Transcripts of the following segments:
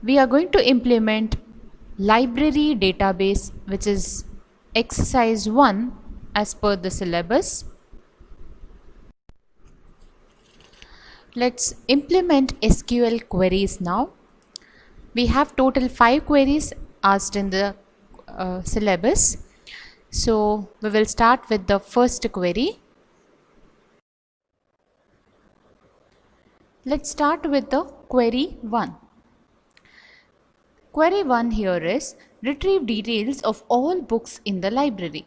We are going to implement library database, which is exercise 1 as per the syllabus. Let's implement SQL queries now. We have total 5 queries asked in the syllabus. So we will start with the first query. Let's start with the query 1. Query 1 here is retrieve details of all books in the library.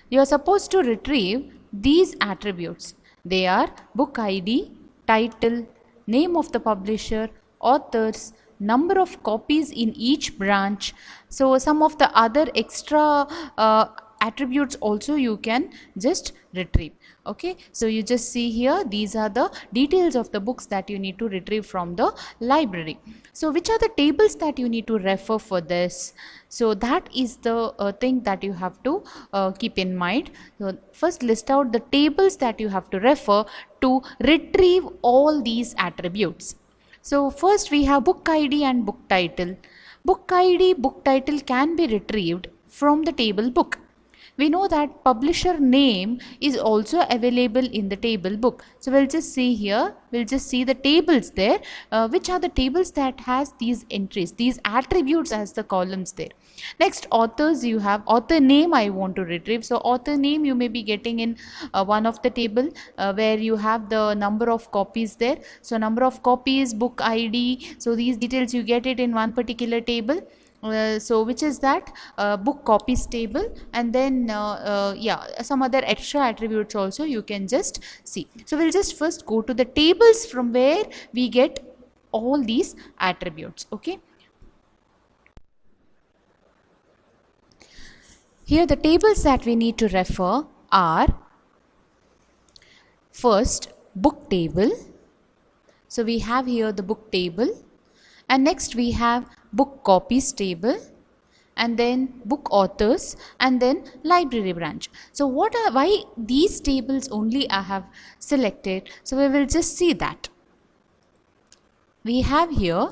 You are supposed to retrieve these attributes. They are book ID, title, name of the publisher, authors, number of copies in each branch. So some of the other extra attributes also you can just retrieve. Okay, so you just see here, these are the details of the books that you need to retrieve from the library. So which are the tables that you need to refer for this? So that is the thing that you have to keep in mind. So first list out the tables that you have to refer to retrieve all these attributes. So first we have book ID and book title. Book ID, book title can be retrieved from the table book. We know that publisher name is also available in the table book. So we'll just see here, we'll just see the tables there, which are the tables that has these entries, these attributes as the columns there. Next, authors, you have author name I want to retrieve. So author name you may be getting in one of the table where you have the number of copies there. So number of copies, book ID, so these details you get it in one particular table. So which is that book copies table, and then yeah, some other extra attributes also you can just see. So we'll just first go to the tables from where we get all these attributes. Okay, here the tables that we need to refer are first book table. So we have here the book table, and next we have book copies table, and then book authors, and then library branch. So why these tables only I have selected? So we will just see that. We have here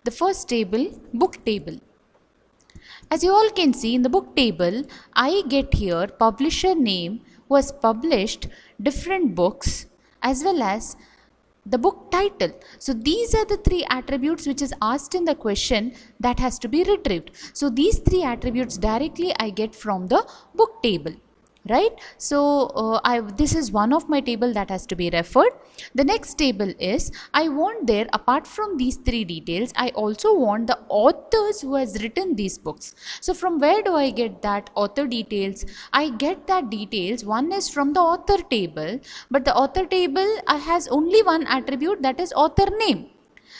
the first table, book table. As you all can see in the book table, I get here publisher name who has published different books as well as the book title. So these are the 3 attributes which is asked in the question that has to be retrieved. So these 3 attributes directly I get from the book table, right? So this is one of my table that has to be referred. The next table is I want there, apart from these 3 details, I also want the authors who has written these books. So from where do I get that author details? I get that details, one is from the author table, but the author table has only one attribute, that is author name.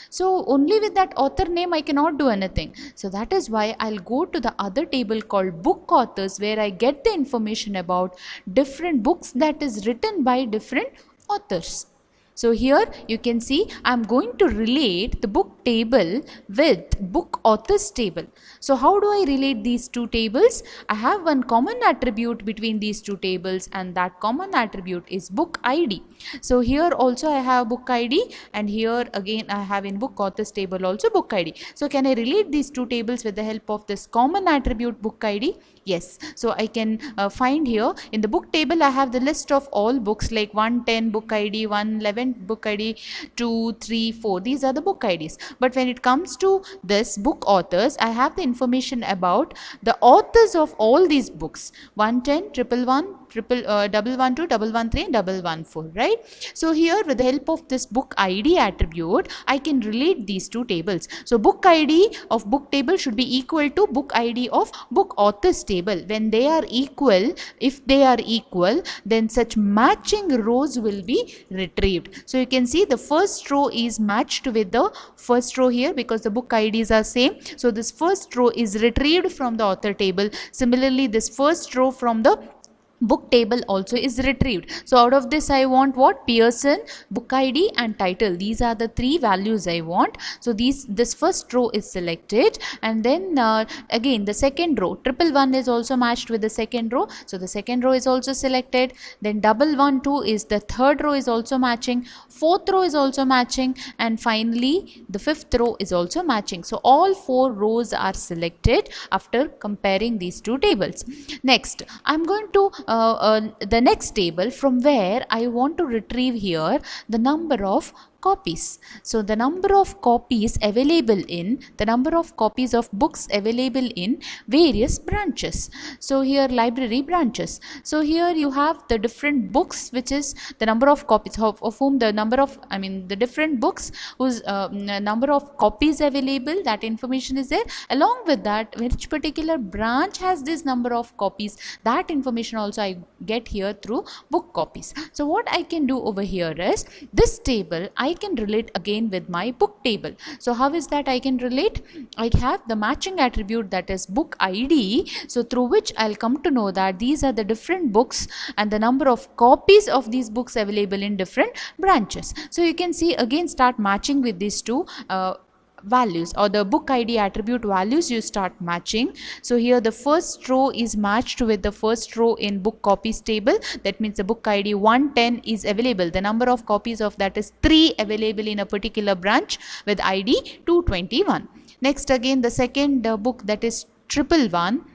So only with that author name I cannot do anything. So that is why I'll go to the other table called book authors, where I get the information about different books that is written by different authors. So here you can see I'm going to relate the book table with book authors table. So how do I relate these 2 tables? I have one common attribute between these 2 tables, and that common attribute is book ID. So here also I have book ID, and here again I have in book authors table also book ID. So can I relate these 2 tables with the help of this common attribute book ID? Yes. So I can find here in the book table I have the list of all books like 110 book ID, 111 book ID, 2, 3, 4. These are the book IDs. But when it comes to this book authors, I have the information about the authors of all these books: 110, 111, 112, 113, 114, right? So here with the help of this book ID attribute, I can relate these 2 tables. So book ID of book table should be equal to book ID of book authors table. When they are equal, if they are equal, then such matching rows will be retrieved. So you can see the first row is matched with the first row here because the book IDs are same. So this first row is retrieved from the author table. Similarly, this first row from the book table also is retrieved. So out of this I want what? Pearson, book ID and title. These are the three values I want. So this first row is selected, and then again the second row, 111 is also matched with the second row. So the second row is also selected. Then 112 is the third row is also matching, fourth row is also matching, and finally the fifth row is also matching. So all four rows are selected after comparing these two tables. Next, I'm going to the next table from where I want to retrieve here the number of copies. So the number of copies available in, the number of copies of books available in various branches. So here library branches. So here you have the different books, which is the number of copies of whom the number of, the different books whose number of copies available, that information is there. Along with that, which particular branch has this number of copies, that information also I get here through book copies. So what I can do over here is this table I can relate again with my book table. So how is that I can relate? I have the matching attribute, that is book ID. So through which I'll come to know that these are the different books and the number of copies of these books available in different branches. So you can see again start matching with these two values, or the book ID attribute values you start matching. So here the first row is matched with the first row in book copies table. That means the book ID 110 is available. The number of copies of that is 3 available in a particular branch with ID 221. Next, again the second book, that is 111.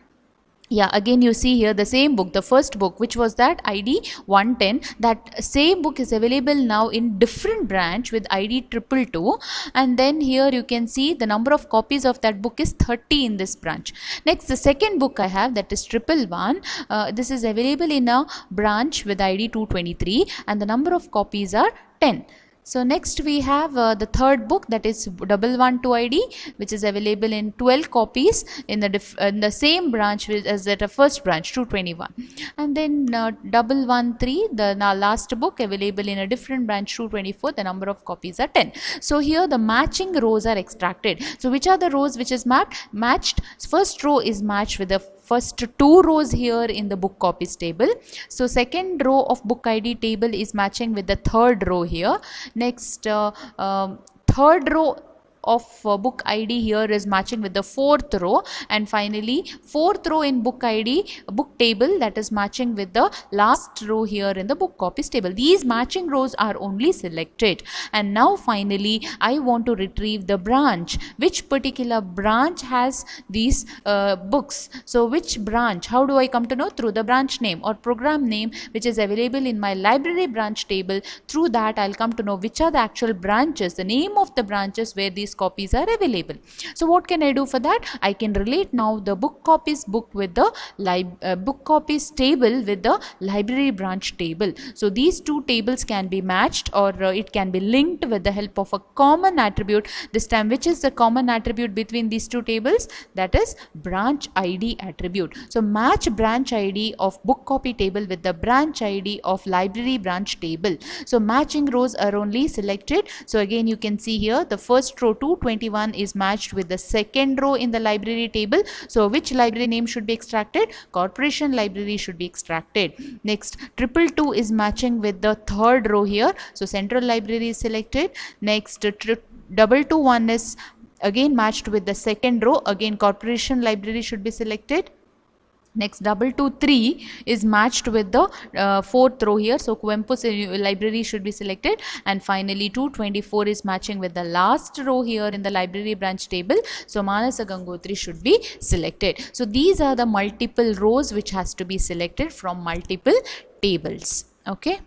Yeah, again you see here the same book, the first book, which was that ID 110, that same book is available now in different branch with ID 222, and then here you can see the number of copies of that book is 30 in this branch. Next, the second book I have, that is 111, this is available in a branch with ID 223 and the number of copies are 10. So next we have the third book, that is 112 ID, which is available in 12 copies in the same branch as the first branch 221. And then 113, the last book available in a different branch 224, the number of copies are 10. So here the matching rows are extracted. So which are the rows which is matched? First row is matched with the first two rows here in the book copies table. So second row of book ID table is matching with the third row here. Next, third row of book ID here is matching with the fourth row, and finally fourth row in book ID book table, that is matching with the last row here in the book copies table. These matching rows are only selected, and now finally I want to retrieve the branch, which particular branch has these books. So which branch, how do I come to know? Through the branch name or program name which is available in my library branch table. Through that I'll come to know which are the actual branches, the name of the branches where these copies are available. So what can I do for that? I can relate now the book copies book with the book copies table with the library branch table. So these two tables can be matched, or it can be linked with the help of a common attribute. This time, which is the common attribute between these two tables? That is branch ID attribute. So match branch ID of book copy table with the branch ID of library branch table. So matching rows are only selected. So again you can see here the first row 221 is matched with the second row in the library table. So which library name should be extracted? Corporation library should be extracted. Next, 222 is matching with the third row here. So central library is selected. Next, 221 is again matched with the second row. Again corporation library should be selected. Next, 223 is matched with the fourth row here. So Kuvempu's library should be selected. And finally 224 is matching with the last row here in the library branch table. So Manasa Gangotri should be selected. So these are the multiple rows which has to be selected from multiple tables. Okay.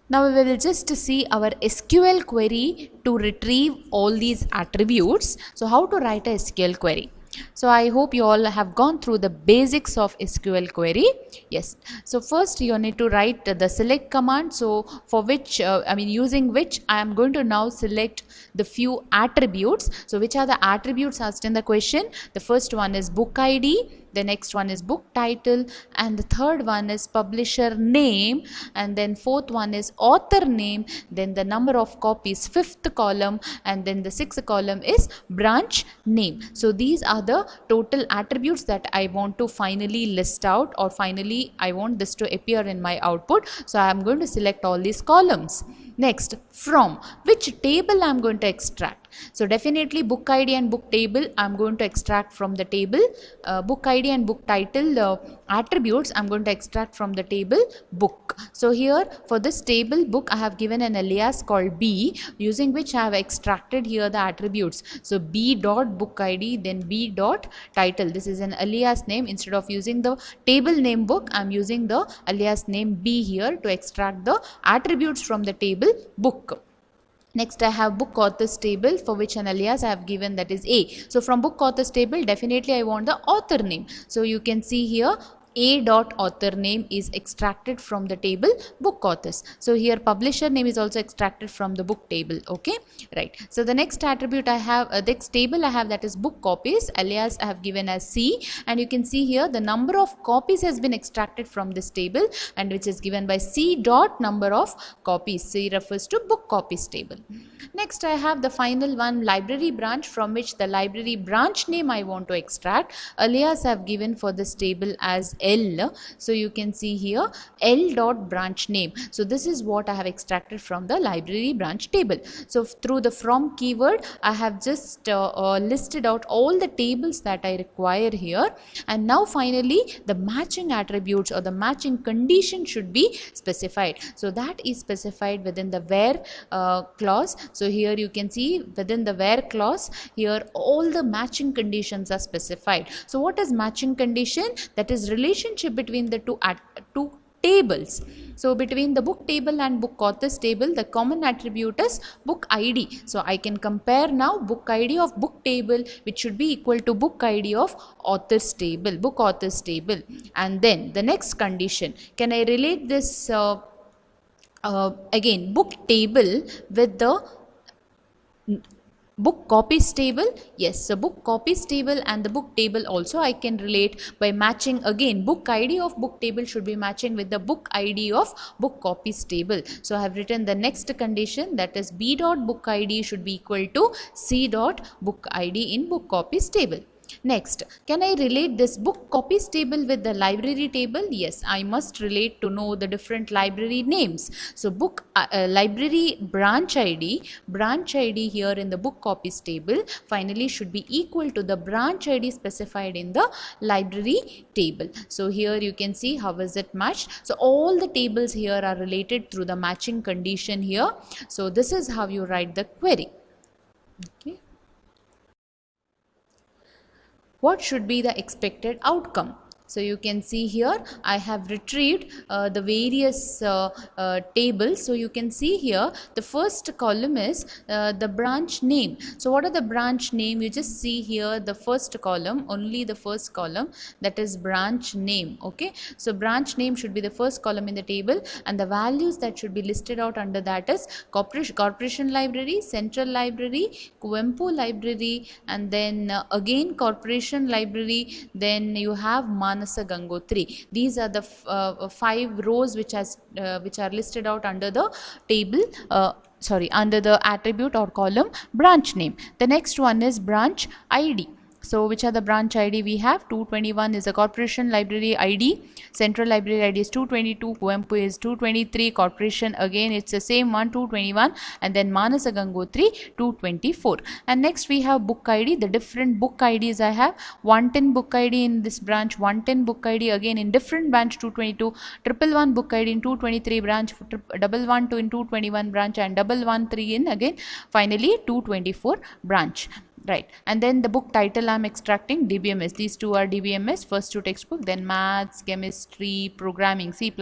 Now we will just see our SQL query to retrieve all these attributes. So how to write a SQL query? So I hope you all have gone through the basics of SQL query. Yes. So first you need to write the select command. So for which, using which I am going to now select the few attributes. So which are the attributes asked in the question? The first one is book ID. The next one is book title, and the third one is publisher name, and then fourth one is author name, then the number of copies, fifth column, and then the sixth column is branch name. So these are the total attributes that I want to finally list out, or finally I want this to appear in my output. So I am going to select all these columns. Next, from which table I am going to extract. So definitely book ID and book table I am going to extract from the table. Book ID and book title attributes I am going to extract from the table book. So here for this table book I have given an alias called B, using which I have extracted here the attributes. So B dot book ID, then B dot title. This is an alias name. Instead of using the table name book, I am using the alias name B here to extract the attributes from the table book. Next I have book authors table, for which an alias I have given, that is A. So from book authors table definitely I want the author name. So you can see here A dot author name is extracted from the table book authors. So here publisher name is also extracted from the book table. Okay, right. So the next attribute I have, next table I have, that is book copies, alias I have given as C, and you can see here the number of copies has been extracted from this table, and which is given by C dot number of copies. C refers to book copies table. Next I have the final one, library branch, from which the library branch name I want to extract. Alias I have given for this table as L. So you can see here L dot branch name. So this is what I have extracted from the library branch table. So through the from keyword I have just listed out all the tables that I require here, and now finally the matching attributes or the matching condition should be specified. So that is specified within the where clause. So here you can see within the where clause, here all the matching conditions are specified. So what is matching condition? That is relationship between the two tables. So between the book table and book authors table, the common attribute is book ID. So I can compare now book ID of book table, which should be equal to book ID of authors table, book authors table. And then the next condition, can I relate this again book table with the book copies table? Yes, so book copies table and the book table also I can relate by matching again book ID of book table should be matching with the book ID of book copies table. So I have written the next condition, that is B dot book ID should be equal to C dot book ID in book copies table. Next, can I relate this book copies table with the library table? Yes, I must relate to know the different library names. So book library branch ID here in the book copies table finally should be equal to the branch ID specified in the library table. So here you can see how is it matched. So all the tables here are related through the matching condition here. So this is how you write the query. Okay. What should be the expected outcome? So you can see here I have retrieved the various tables. So you can see here the first column is the branch name. So what are the branch name? You just see here the first column, only the first column, that is branch name. Okay, so branch name should be the first column in the table, and the values that should be listed out under that is corporation library, central library, Kuvempu library, and then again corporation library, then you have Manasa Gangotri. These are the 5 rows which are listed out under the table, under the attribute or column branch name. The next one is branch ID. So which are the branch ID we have? 221 is a corporation library ID, central library ID is 222, Kuvempu is 223, corporation again it's the same one 221, and then Manasa Gangotri 224. And next we have book ID, the different book IDs I have. 110 book ID in this branch, 110 book ID again in different branch 222, 111 book ID in 223 branch, 112 in 221 branch, and 113 in again finally 224 branch. right. And then the book title I'm extracting, DBMS. These two are DBMS, first two textbook, then maths, chemistry, programming, C++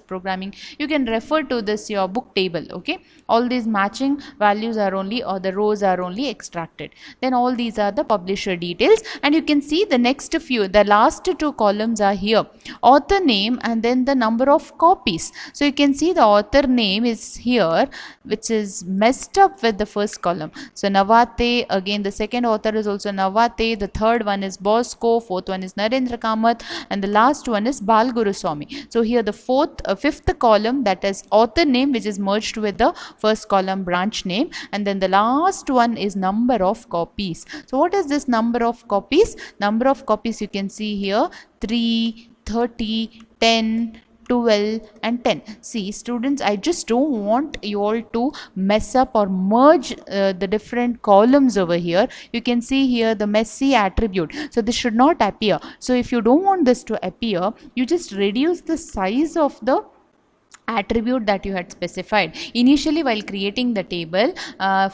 programming. You can refer to this your book table, okay. All these matching values are only, or the rows are only extracted. Then all these are the publisher details, and you can see the next few, the last two columns are here, author name and then the number of copies. So you can see the author name is here, which is messed up with the first column. So Navate, again the second author is also Navate, the third one is Bosco, fourth one is Narendra Kamath, and the last one is Bal Guruswamy. So here the fifth column, that is author name, which is merged with the first column branch name, and then the last one is number of copies. So what is this number of copies? Number of copies you can see here, 3, 30, 10, 12 and 10. See students, I just don't want you all to mess up or merge the different columns over here. You can see here the messy attribute, so this should not appear. So if you don't want this to appear, you just reduce the size of the attribute that you had specified initially while creating the table.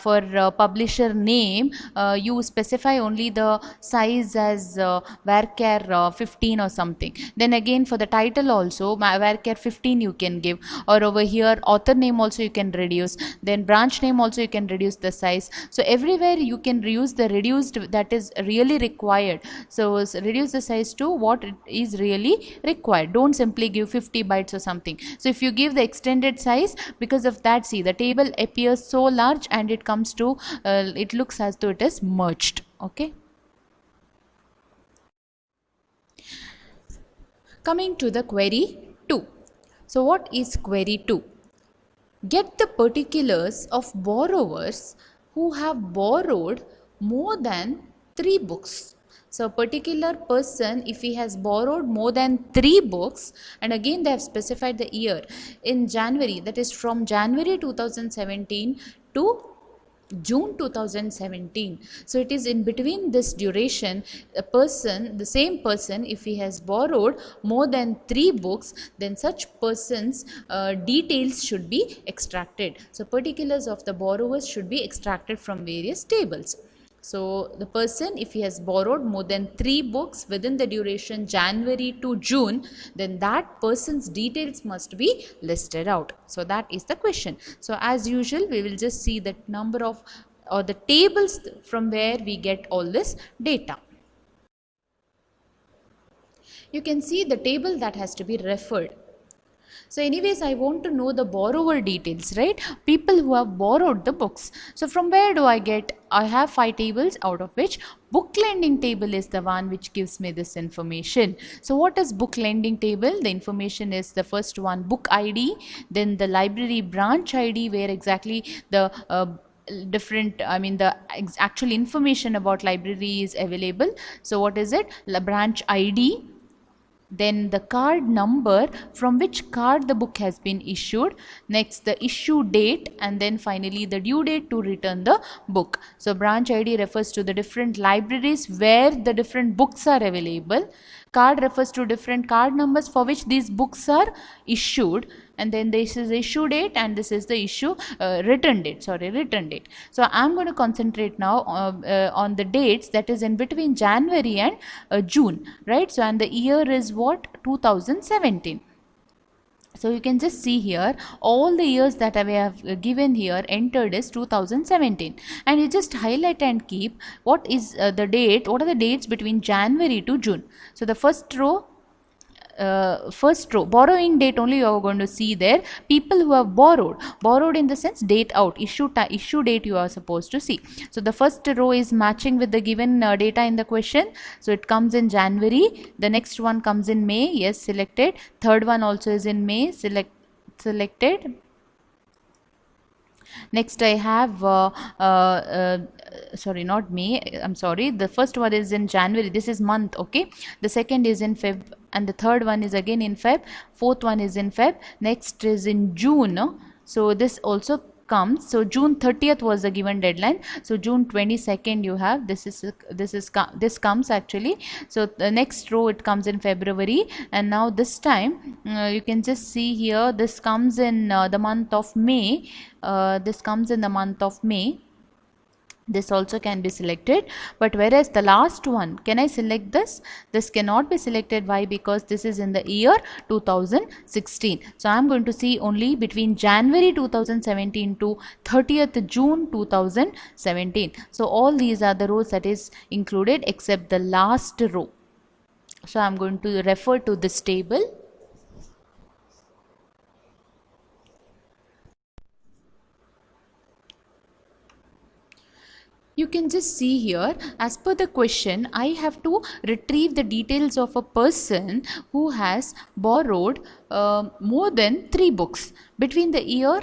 For publisher name, you specify only the size as varchar 15 or something. Then again for the title also varchar 15 you can give, or over here author name also you can reduce, then branch name also you can reduce the size. So everywhere you can reuse the reduced that is really required. So reduce the size to what it is really required. Don't simply give 50 bytes or something. So if you give the extended size, because of that, see the table appears so large and it comes to it looks as though it is merged, okay. Coming to the query 2. So what is query 2? Get the particulars of borrowers who have borrowed more than 3 books. So a particular person, if he has borrowed more than 3 books, and again they have specified the year in January, that is from January 2017 to June 2017. So it is in between this duration, the same person, if he has borrowed more than 3 books, then such person's details should be extracted. So particulars of the borrowers should be extracted from various tables. So the person, if he has borrowed more than 3 books within the duration January to June, then that person's details must be listed out. So that is the question. So as usual, we will just see the number of or the tables from where we get all this data. You can see the table that has to be referred. So anyways, I want to know the borrower details, right? People who have borrowed the books. So from where do I get? I have 5 tables, out of which book lending table is the one which gives me this information. So what is book lending table? The information is the first one, book ID, then the library branch ID, where exactly the the actual information about library is available. So what is it? The branch ID, then the card number from which card the book has been issued, next the issue date, and then finally the due date to return the book. So branch ID refers to the different libraries where the different books are available. Card refers to different card numbers for which these books are issued, and then this is the issue date and this is the return date. So I'm going to concentrate now on the dates that is in between January and June, right? So and the year is what? 2017. So you can just see here all the years that I have given here entered is 2017, and you just highlight and keep what is the date, what are the dates between January to June. So the first row, borrowing date only you are going to see there. People who have borrowed in the sense date out, issue date you are supposed to see. So the first row is matching with the given data in the question. So it comes in January, the next one comes in May, yes, selected. Third one also is in May, selected. Next I have sorry, not May, I'm sorry, the first one is in January, this is month, okay. The second is in Feb, and the third one is again in Feb, fourth one is in Feb, next is in June. So this also comes, so June 30th was the given deadline, so June 22nd you have, this comes actually. So the next row it comes in February, and now this time you can just see here this comes in the month of May, This also can be selected, but whereas the last one, can I select this cannot be selected. Why? Because this is in the year 2016. So I am going to see only between January 2017 to 30th June 2017. So all these are the rows that is included except the last row. So I am going to refer to this table. You can just see here, as per the question, I have to retrieve the details of a person who has borrowed more than 3 books between the year,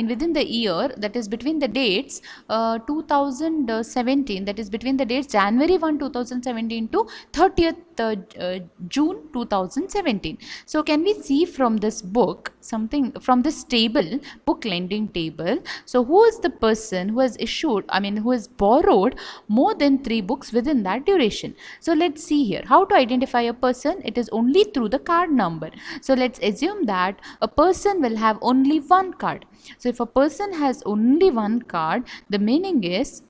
within the year, that is between the dates 2017, that is between the dates January 1, 2017 to 30th June 2017. So can we see from this book something, from this table, book lending table? So who is the person who has issued, who has borrowed more than 3 books within that duration? So let's see here how to identify a person. It is only through the card number. So let's assume that a person will have only one card. So if a person has only one card, the meaning is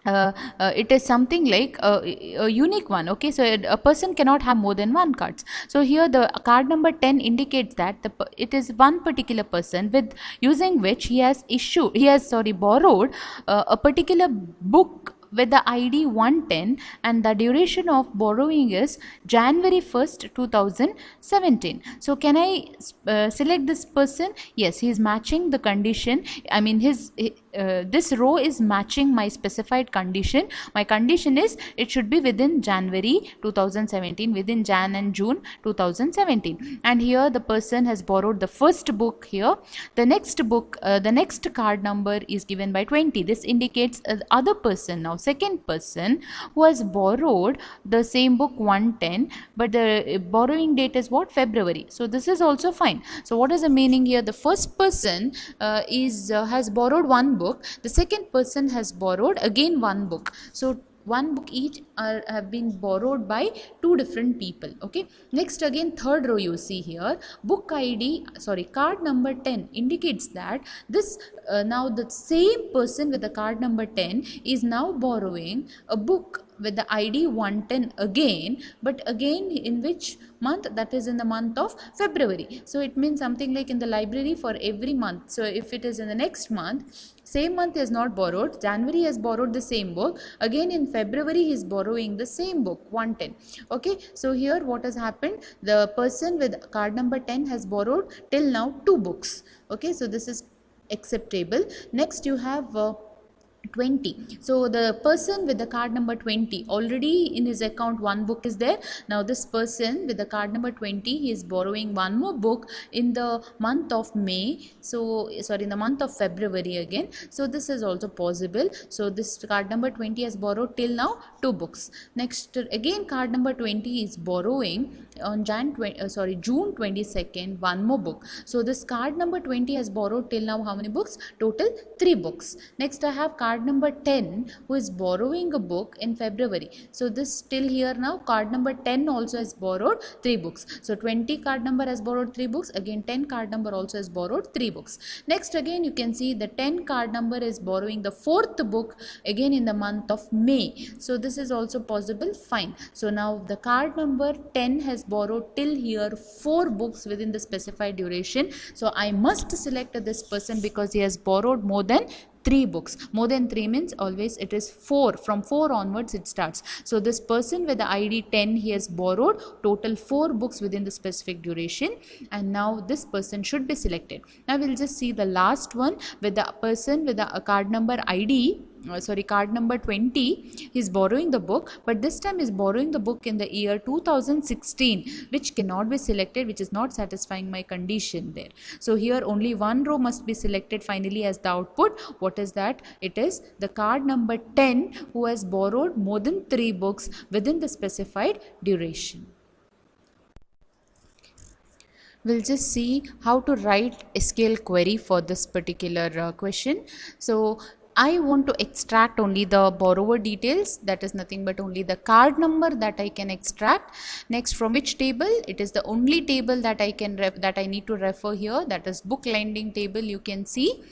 it is something like a unique one. Okay, so a person cannot have more than one cards. So here the card number 10 indicates that it is one particular person with using which he has borrowed a particular book with the ID 110, and the duration of borrowing is January 1st 2017. So can I select this person? Yes, he is matching the condition. This row is matching my specified condition. My condition is it should be within January 2017, within Jan and June 2017. And here the person has borrowed the first book here. The next book, the next card number is given by 20. This indicates other person. Now second person who has borrowed the same book 110, but the borrowing date is what? February. So this is also fine. So what is the meaning here? The first person has borrowed one book. The second person has borrowed again one book. So one book each have been borrowed by two different people. Okay, next again third row you see here, book ID, card number 10 indicates that this now the same person with the card number 10 is now borrowing a book with the ID 110 again, but again in which month? That is in the month of February. So it means something like in the library for every month. So if it is in the next month, same month is not borrowed, January has borrowed the same book, again in February he is borrowing the same book 110. Okay, so here what has happened, the person with card number 10 has borrowed till now 2 books. Okay, so this is acceptable. Next you have 20. So the person with the card number 20, already in his account one book is there. Now this person with the card number 20, he is borrowing one more book in the month of May. So in the month of February again. So this is also possible. So this card number 20 has borrowed till now 2 books. Next again card number 20 is borrowing on June 22nd one more book. So this card number 20 has borrowed till now how many books? Total 3 books. Next I have card number 10 who is borrowing a book in February. So this till here now card number 10 also has borrowed 3 books. So 20 card number has borrowed 3 books, again 10 card number also has borrowed 3 books. Next again you can see the 10 card number is borrowing the 4th book again in the month of May. So this is also possible, fine. So now the card number 10 has borrowed till here 4 books within the specified duration. So I must select this person because he has borrowed more than 3 books. More than 3 means always it is 4. From 4 onwards it starts. So this person with the ID 10, he has borrowed total 4 books within the specific duration, and now this person should be selected. Now we'll just see the last one with the person with the card number ID. Card number 20, he is borrowing the book, but this time is borrowing the book in the year 2016, which cannot be selected, which is not satisfying my condition there. So here only one row must be selected finally as the output. What is that? It is the card number 10 who has borrowed more than 3 books within the specified duration. We'll just see how to write SQL query for this particular question. So I want to extract only the borrower details, that is nothing but only the card number that I can extract. Next, from which table? It is the only table that I need to refer here, that is book lending table, you can see.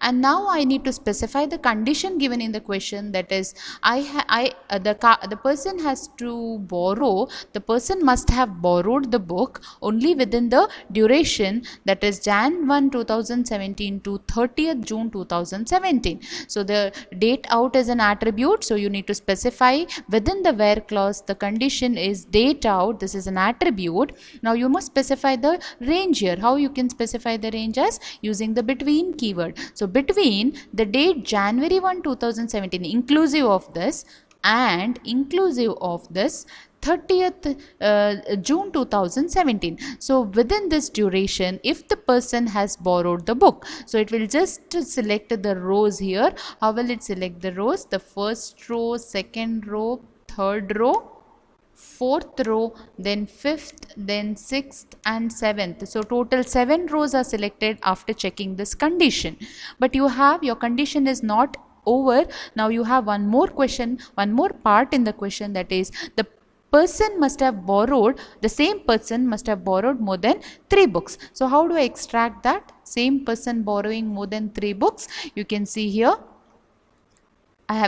and now I need to specify the condition given in the question, that is the person has to borrow, the person must have borrowed the book only within the duration, that is Jan 1 2017 to 30th June 2017. So the date out is an attribute, so you need to specify within the where clause the condition is date out, this is an attribute. Now you must specify the range here. How you can specify the range? As using the between keyword. So between the date January 1 2017 inclusive of this and inclusive of this 30th June 2017. So within this duration, if the person has borrowed the book, so it will just select the rows here. How will it select the rows? The first row, second row, third row, fourth row, then fifth, then sixth and seventh. So total 7 rows are selected after checking this condition. But you have, your condition is not over. Now you have one more question, one more part in the question, that is the person must have borrowed, the same person must have borrowed more than 3 books. So how do I extract that? Same person borrowing more than 3 books. You can see here,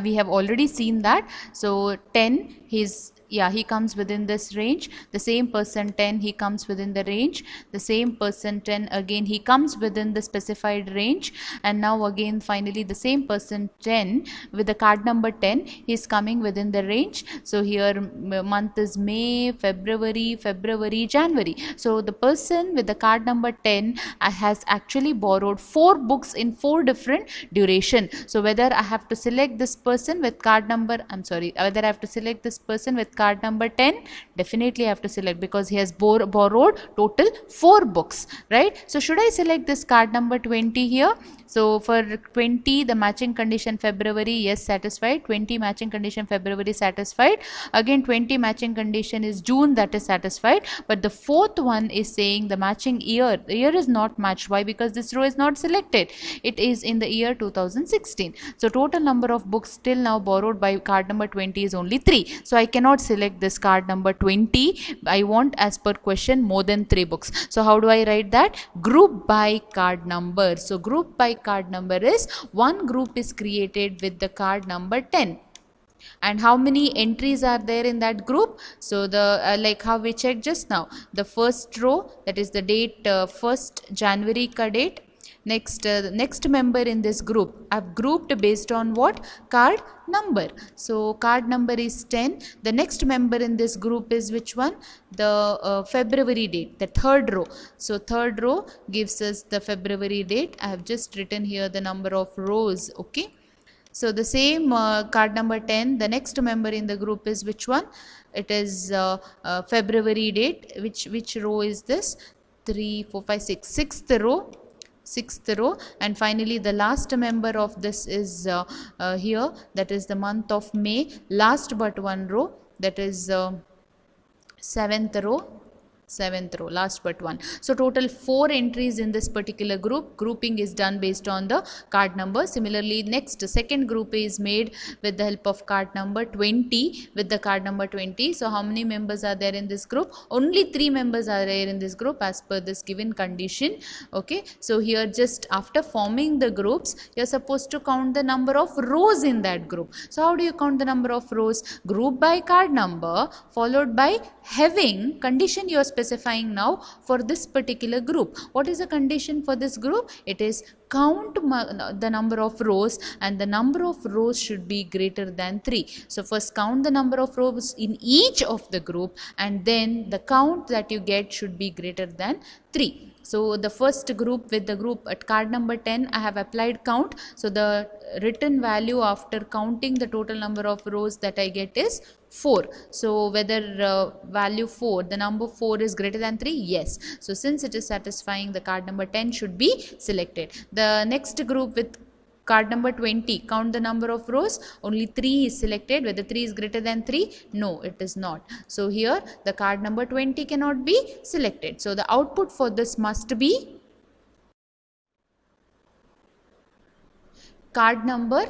we have already seen that. So 10, he comes within this range. The same person 10, he comes within the range. The same person 10, again he comes within the specified range. And now again finally the same person 10 with the card number 10, he is coming within the range. So here month is May, February, January. So the person with the card number 10 has actually borrowed 4 books in 4 different duration. So whether I have to select this person with card number, whether I have to select this person with card number 10, definitely I have to select, because he has borrowed total 4 books, right? So should I select this card number 20 here? So for 20, the matching condition February, yes, satisfied. 20 matching condition February, satisfied. Again 20 matching condition is June, that is satisfied. But the fourth one is saying the matching year. The year is not matched. Why? Because this row is not selected. It is in the year 2016. So total number of books till now borrowed by card number 20 is only 3. So I cannot select this card number 20. I want, as per question, more than 3 books. So how do I write that? Group by card number. So group by card number is one group is created with the card number 10. And how many entries are there in that group? So the like how we checked just now, the first row, that is the date 1st January ka date. Next, the next member in this group, I've grouped based on what? Card number. So card number is 10. The next member in this group is which one? The February date, the third row. So third row gives us the February date. I have just written here the number of rows. Okay. So the same card number 10, the next member in the group is which one? It is February date. Which row is this? 3, 4, 5, 6. Sixth row. And finally the last member of this is here, that is the month of May. Last but one row, that is 7th row. Last but one. So total 4 entries in this particular group. Grouping is done based on the card number. Similarly, next second group is made with the help of card number 20, with the card number 20. So how many members are there in this group? Only 3 members are there in this group as per this given condition. Okay, so here just after forming the groups, you are supposed to count the number of rows in that group. So how do you count the number of rows? Group by card number followed by having condition you are specifying now for this particular group. What is the condition for this group? It is count the number of rows, and the number of rows should be greater than 3. So first count the number of rows in each of the group, and then the count that you get should be greater than 3. So the first group, with the group at card number 10, I have applied count. So the written value after counting the total number of rows that I get is 4. So whether value 4, the number 4 is greater than 3? Yes. So since it is satisfying, the card number 10 should be selected. The next group with card number 20, count the number of rows. Only 3 is selected. Whether 3 is greater than 3? No, it is not. So here the card number 20 cannot be selected. So the output for this must be card number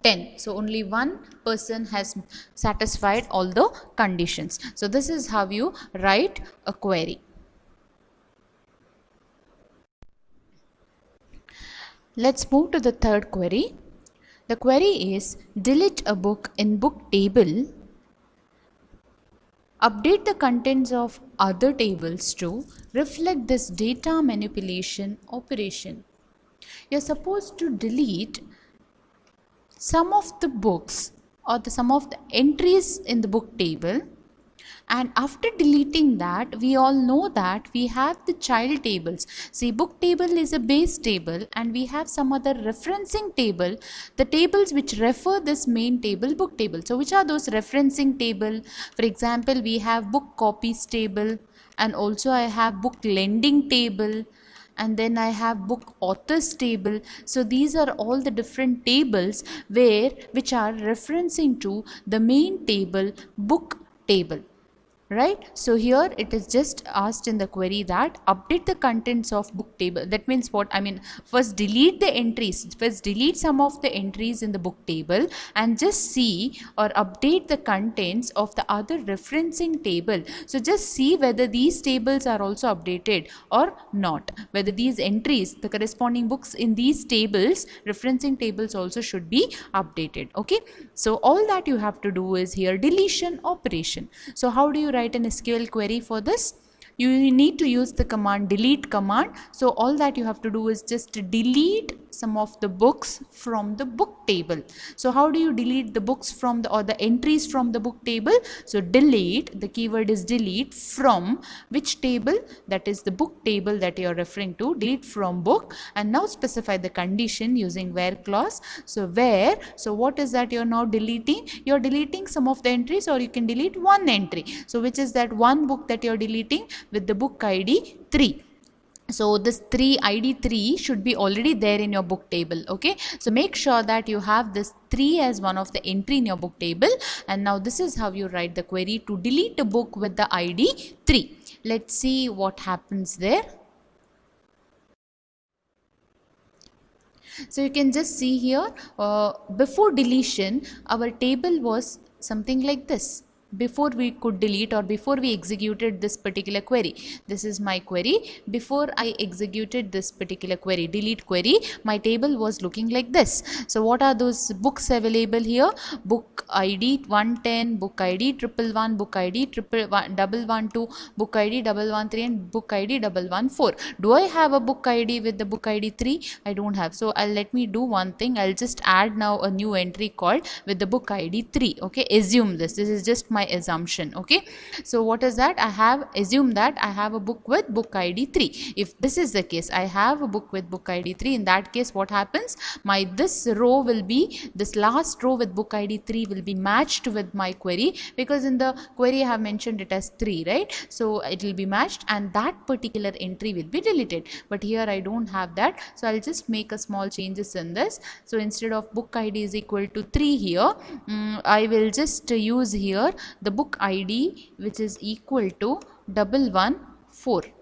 10. So only one person has satisfied all the conditions. So this is how you write a query. Let's move to the third query. The query is delete a book in book table. Update the contents of other tables to reflect this data manipulation operation. You're supposed to delete some of the books or some of the entries in the book table, and after deleting that, we all know that we have the child tables. See, book table is a base table and we have some other referencing table, the tables which refer this main table, book table. So which are those referencing table? For example, we have book copies table, and also I have book lending table, and then I have book authors table. So these are all the different tables which are referencing to the main table, book table. Right, so here it is just asked in the query that update the contents of book table. That means what? I mean, first delete the entries, first delete some of the entries in the book table and just see or update the contents of the other referencing table. So just see whether these tables are also updated or not, whether these entries, the corresponding books in these tables, referencing tables, also should be updated. Okay, so all that you have to do is here deletion operation. So how do you write an SQL query for this? You need to use the command delete command. So all that you have to do is just delete some of the books from the book table. So how do you delete the books from the, or the entries from the book table? So delete, the keyword is delete, from which table? That is the book table that you are referring to. Delete from book, and now specify the condition using where clause. So where, so what is that you are now deleting? You are deleting some of the entries, or you can delete one entry. So which is that one book that you are deleting with the book ID 3. So this ID 3 should be already there in your book table. Okay, so make sure that you have this 3 as one of the entry in your book table. And now this is how you write the query to delete a book with the ID 3. Let's see what happens there. So you can just see here, before deletion our table was something like this. Before we could delete, or before we executed this particular query, this is my query. Before I executed this particular query, delete query, my table was looking like this. So what are those books available here? Book ID 110, book ID 111, book ID 112, book ID 113, and book ID 114. Do I have a book ID with the book ID 3? I don't have. So let me do one thing. I'll just add now a new entry called with the book ID 3. Okay, assume this is just my assumption. Okay, so what is that? I have assumed that I have a book with book ID 3. If this is the case, I have a book with book ID 3, in that case what happens? My this row will be, this last row with book ID 3 will be matched with my query, because in the query I have mentioned it as 3, right? So it will be matched and that particular entry will be deleted. But here I don't have that, so I'll just make a small changes in this. So instead of book ID is equal to 3 here, I will just use here the book ID which is equal to 114.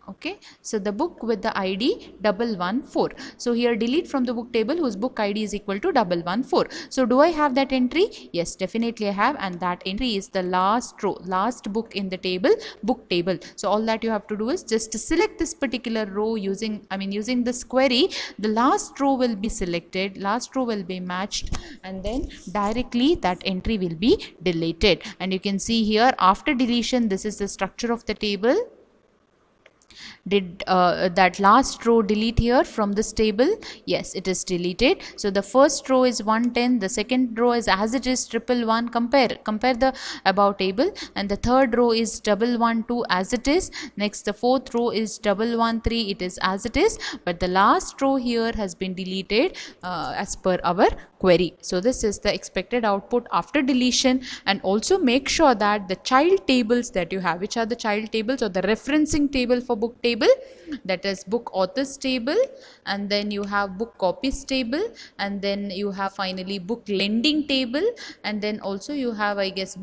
Okay, so the book with the ID 114. So here delete from the book table whose book ID is equal to 114. So do I have that entry? Yes, definitely I have, and that entry is the last row, last book in the table, book table. So all that you have to do is just to select this particular row using this query. The last row will be selected, last row will be matched, and then directly that entry will be deleted. And you can see here after deletion, this is the structure of the table. Did that last row delete here from this table? Yes, it is deleted. So the first row is 110, the second row is as it is 111. Compare the above table, and the third row is 112 as it is. Next the fourth row is 113, it is as it is, but the last row here has been deleted as per our query. So this is the expected output after deletion. And also make sure that the child tables that you have, which are the child tables or the referencing table for book table, that is book authors table, and then you have book copies table, and then you have finally book lending table, and then also you have, I guess,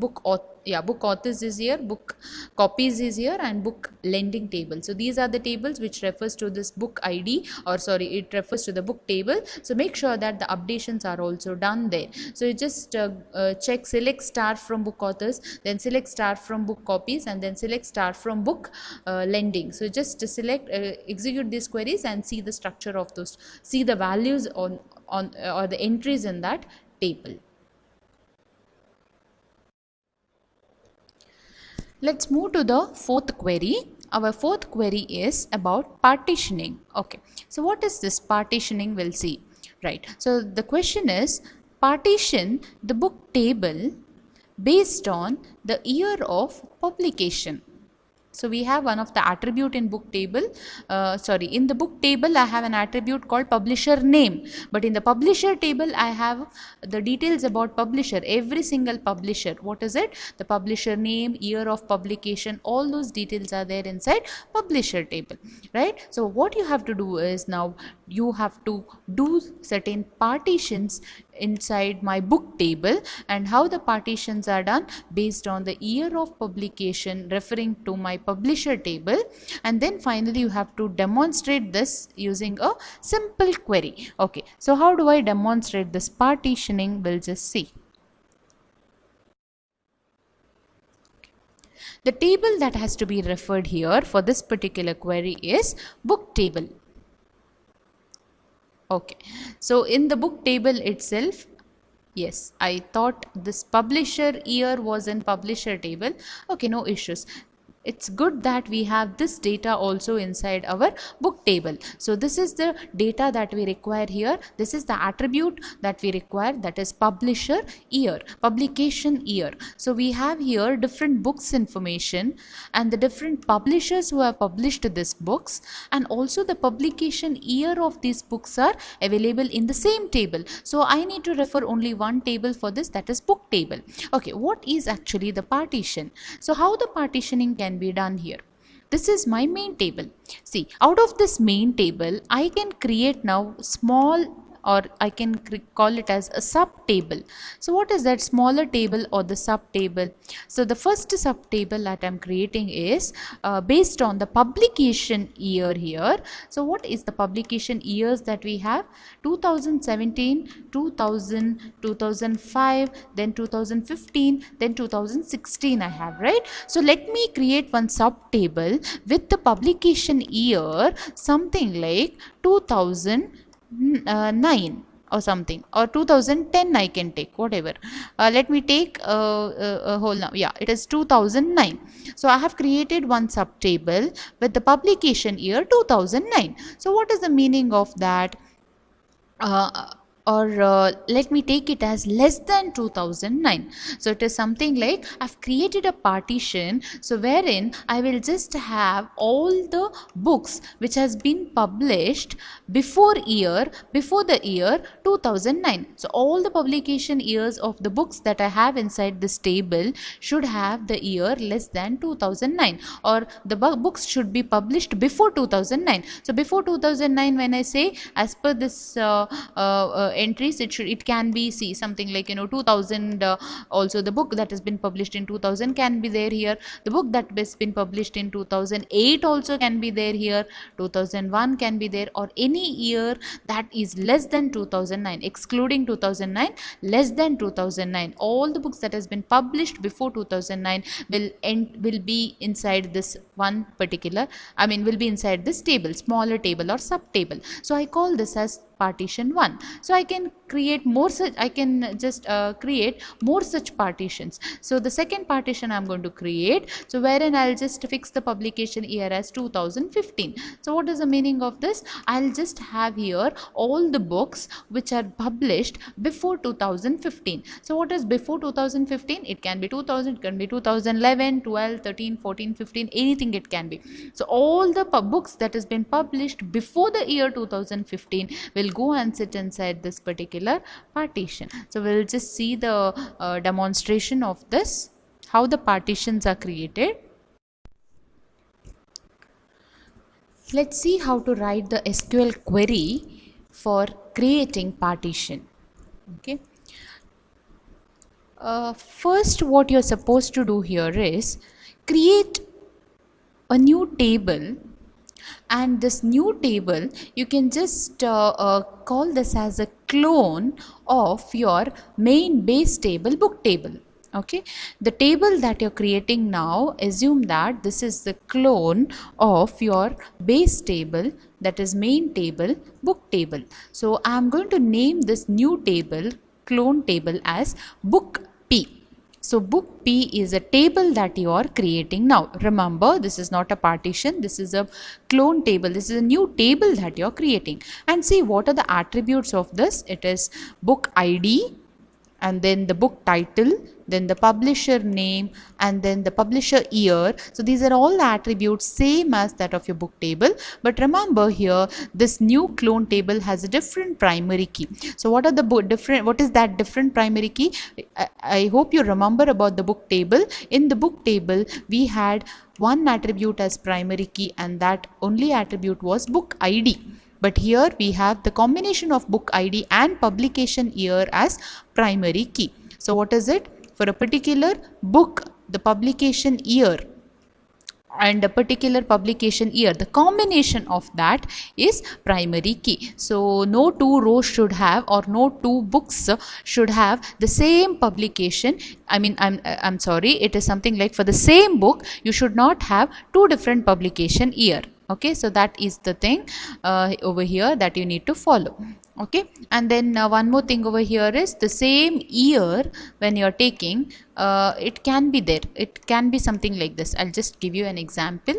book authors is here, book copies is here, and book lending table. So these are the tables which refers to this book ID, or sorry, it refers to the book table. So make sure that the updations are also done there. So you just check, select star from book authors, then select star from book copies, and then select star from book lending. So just select, execute these queries and see the structure of those, see the values on or the entries in that table. Let's move to the fourth query. Our fourth query is about partitioning. Okay, so what is this partitioning? We'll see. Right, so the question is, partition the book table based on the year of publication. So we have one of the attribute in book table, in the book table I have an attribute called publisher name, but in the publisher table I have the details about publisher, every single publisher. What is it? The publisher name, year of publication, all those details are there inside publisher table, right? So what you have to do is, now you have to do certain partitions inside my book table, and how the partitions are done based on the year of publication referring to my publisher table. And then finally you have to demonstrate this using a simple query. Okay, so how do I demonstrate this partitioning? We'll just see. The table that has to be referred here for this particular query is book table. Okay, so in the book table itself, yes, I thought this publisher year was in publisher table. Okay, no issues. It's good that we have this data also inside our book table. So this is the data that we require here. This is the attribute that we require, that is publisher year, publication year. So we have here different books information and the different publishers who have published these books, and also the publication year of these books are available in the same table. So I need to refer only one table for this, that is book table. Okay, what is actually the partition? So how the partitioning can be done here? This is my main table. See, out of this main table I can create now small, or I can call it as a sub table. So what is that smaller table or the sub table? So the first sub table that I'm creating is based on the publication year here. So what is the publication years that we have? 2017, 2000, 2005, then 2015, then 2016 I have, right? So let me create one sub table with the publication year something like 2009 or something, or 2010 I can take, whatever. Let me take a whole now. Yeah, it is 2009. So I have created one sub table with the publication year 2009. So what is the meaning of that? Let me take it as less than 2009. So it is something like I've created a partition, so wherein I will just have all the books which has been published before the year 2009. So all the publication years of the books that I have inside this table should have the year less than 2009, or the books should be published before 2009. So before 2009, when I say, as per this entries, it can be, see, something like 2000. Also the book that has been published in 2000 can be there here. The book that has been published in 2008 also can be there here. 2001 can be there, or any year that is less than 2009, excluding 2009, less than 2009. All the books that has been published before 2009 will be inside this one particular, will be inside this table, smaller table or sub table. So I call this as partition 1. So I can create more such, I can just create more such partitions. So the second partition I'm going to create, so wherein I'll just fix the publication year as 2015. So what is the meaning of this? I'll just have here all the books which are published before 2015. So what is before 2015? It can be 2000, it can be 2011, 12, 13, 14, 15, anything it can be. So all the books that has been published before the year 2015 will go and sit inside this particular partition. So we'll just see the demonstration of this, how the partitions are created. Let's see how to write the SQL query for creating partition. Okay. First, what you're supposed to do here is create a new table, and this new table you can just call this as a clone of your main base table, book table. Okay, the table that you're creating now, assume that this is the clone of your base table, that is main table, book table. So I'm going to name this new table, clone table, as book P. So book P is a table that you are creating now. Remember, this is not a partition, this is a clone table, this is a new table that you are creating. And see, what are the attributes of this? It is book ID, and then the book title, then the publisher name, and then the publisher year. So these are all the attributes same as that of your book table. But remember here, this new clone table has a different primary key. So what are the what is that different primary key? I hope you remember about the book table. In the book table, we had one attribute as primary key, and that only attribute was book ID. But here we have the combination of book ID and publication year as primary key. So what is it? For a particular book, the publication year and a particular publication year, the combination of that is primary key. So no two rows should have, or no two books should have the same publication. I'm sorry, it is something like for the same book you should not have two different publication year. Okay, so that is the thing over here that you need to follow. Okay, and then one more thing over here is the same year when you're taking, it can be there, it can be something like this. I'll just give you an example.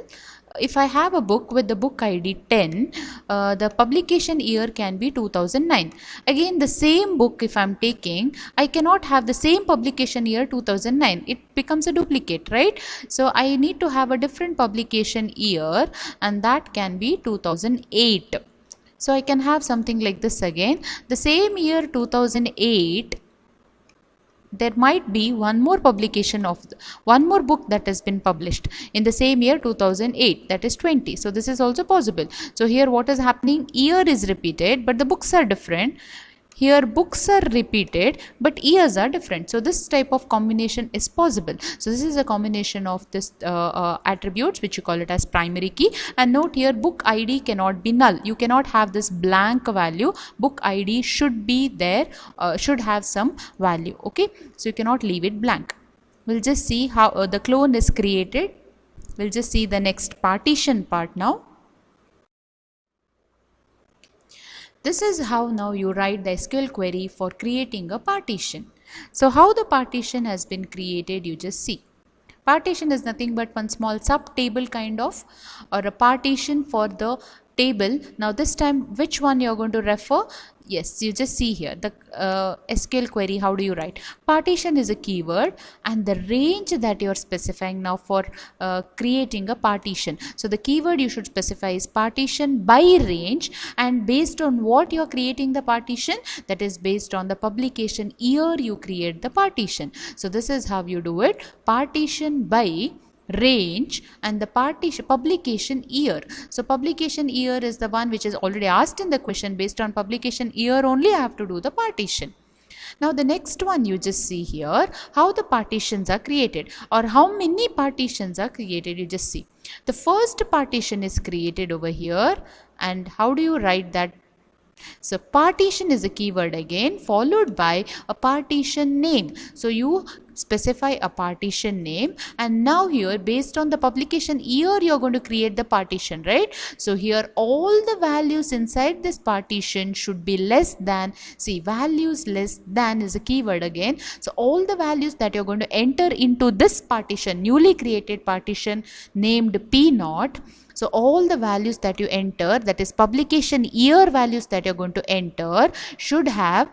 If I have a book with the book ID 10, the publication year can be 2009. Again, the same book if I'm taking, I cannot have the same publication year 2009. It becomes a duplicate, right? So I need to have a different publication year, and that can be 2008. So I can have something like this again. The same year 2008, there might be one more publication of one more book that has been published in the same year 2008, that is 20. So this is also possible. So here what is happening, year is repeated but the books are different. Here books are repeated but years are different. So this type of combination is possible. So this is a combination of this attributes which you call it as primary key. And note here, book ID cannot be null. You cannot have this blank value. Book ID should be there, should have some value. Okay, so you cannot leave it blank. We'll just see how the clone is created. We'll just see the next partition part now. This is how now you write the SQL query for creating a partition. So how the partition has been created, you just see. Partition is nothing but one small sub table kind of, or a partition for the table. Now this time which one you're going to refer? Yes, you just see here the SQL query. How do you write? Partition is a keyword and the range that you're specifying now for creating a partition. So the keyword you should specify is partition by range, and based on what you're creating the partition, that is based on the publication year you create the partition. So this is how you do it. Partition by range and the partition publication year. So publication year is the one which is already asked in the question. Based on publication year only I have to do the partition. Now the next one you just see here, how the partitions are created or how many partitions are created. You just see the first partition is created over here, and how do you write that? So partition is a keyword again, followed by a partition name. So you specify a partition name, and now here based on the publication year you're going to create the partition, right? So here all the values inside this partition should be less than, see, values less than is a keyword again. So all the values that you're going to enter into this partition, newly created partition named P0, so all the values that you enter, that is publication year values that you're going to enter, should have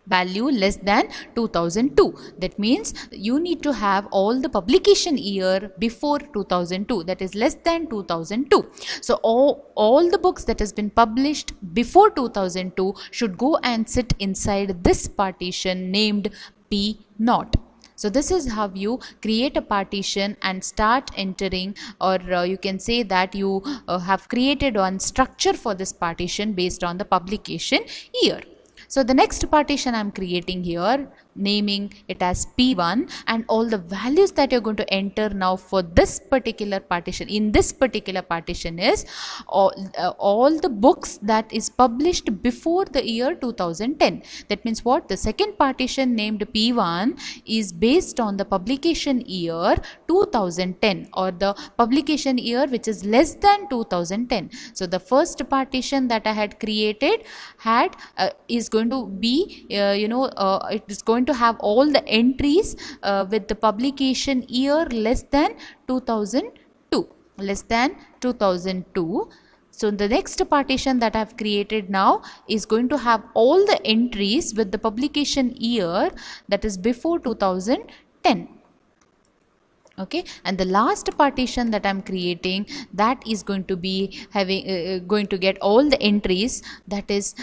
value less than 2002. That means you need to have all the publication year before 2002, that is less than 2002. So all the books that has been published before 2002 should go and sit inside this partition named P0. So this is how you create a partition and start entering, or you can say that you have created one structure for this partition based on the publication year. So the next partition I am creating here, naming it as P1, and all the values that you're going to enter now for this particular partition, in this particular partition, is all the books that is published before the year 2010. That means what? The second partition named P1 is based on the publication year 2010, or the publication year which is less than 2010. So the first partition that I had created is going to be it is going to have all the entries with the publication year less than 2002, less than 2002. So the next partition that I have created now is going to have all the entries with the publication year that is before 2010. Okay, and the last partition that I'm creating, that is going to be having going to get all the entries that is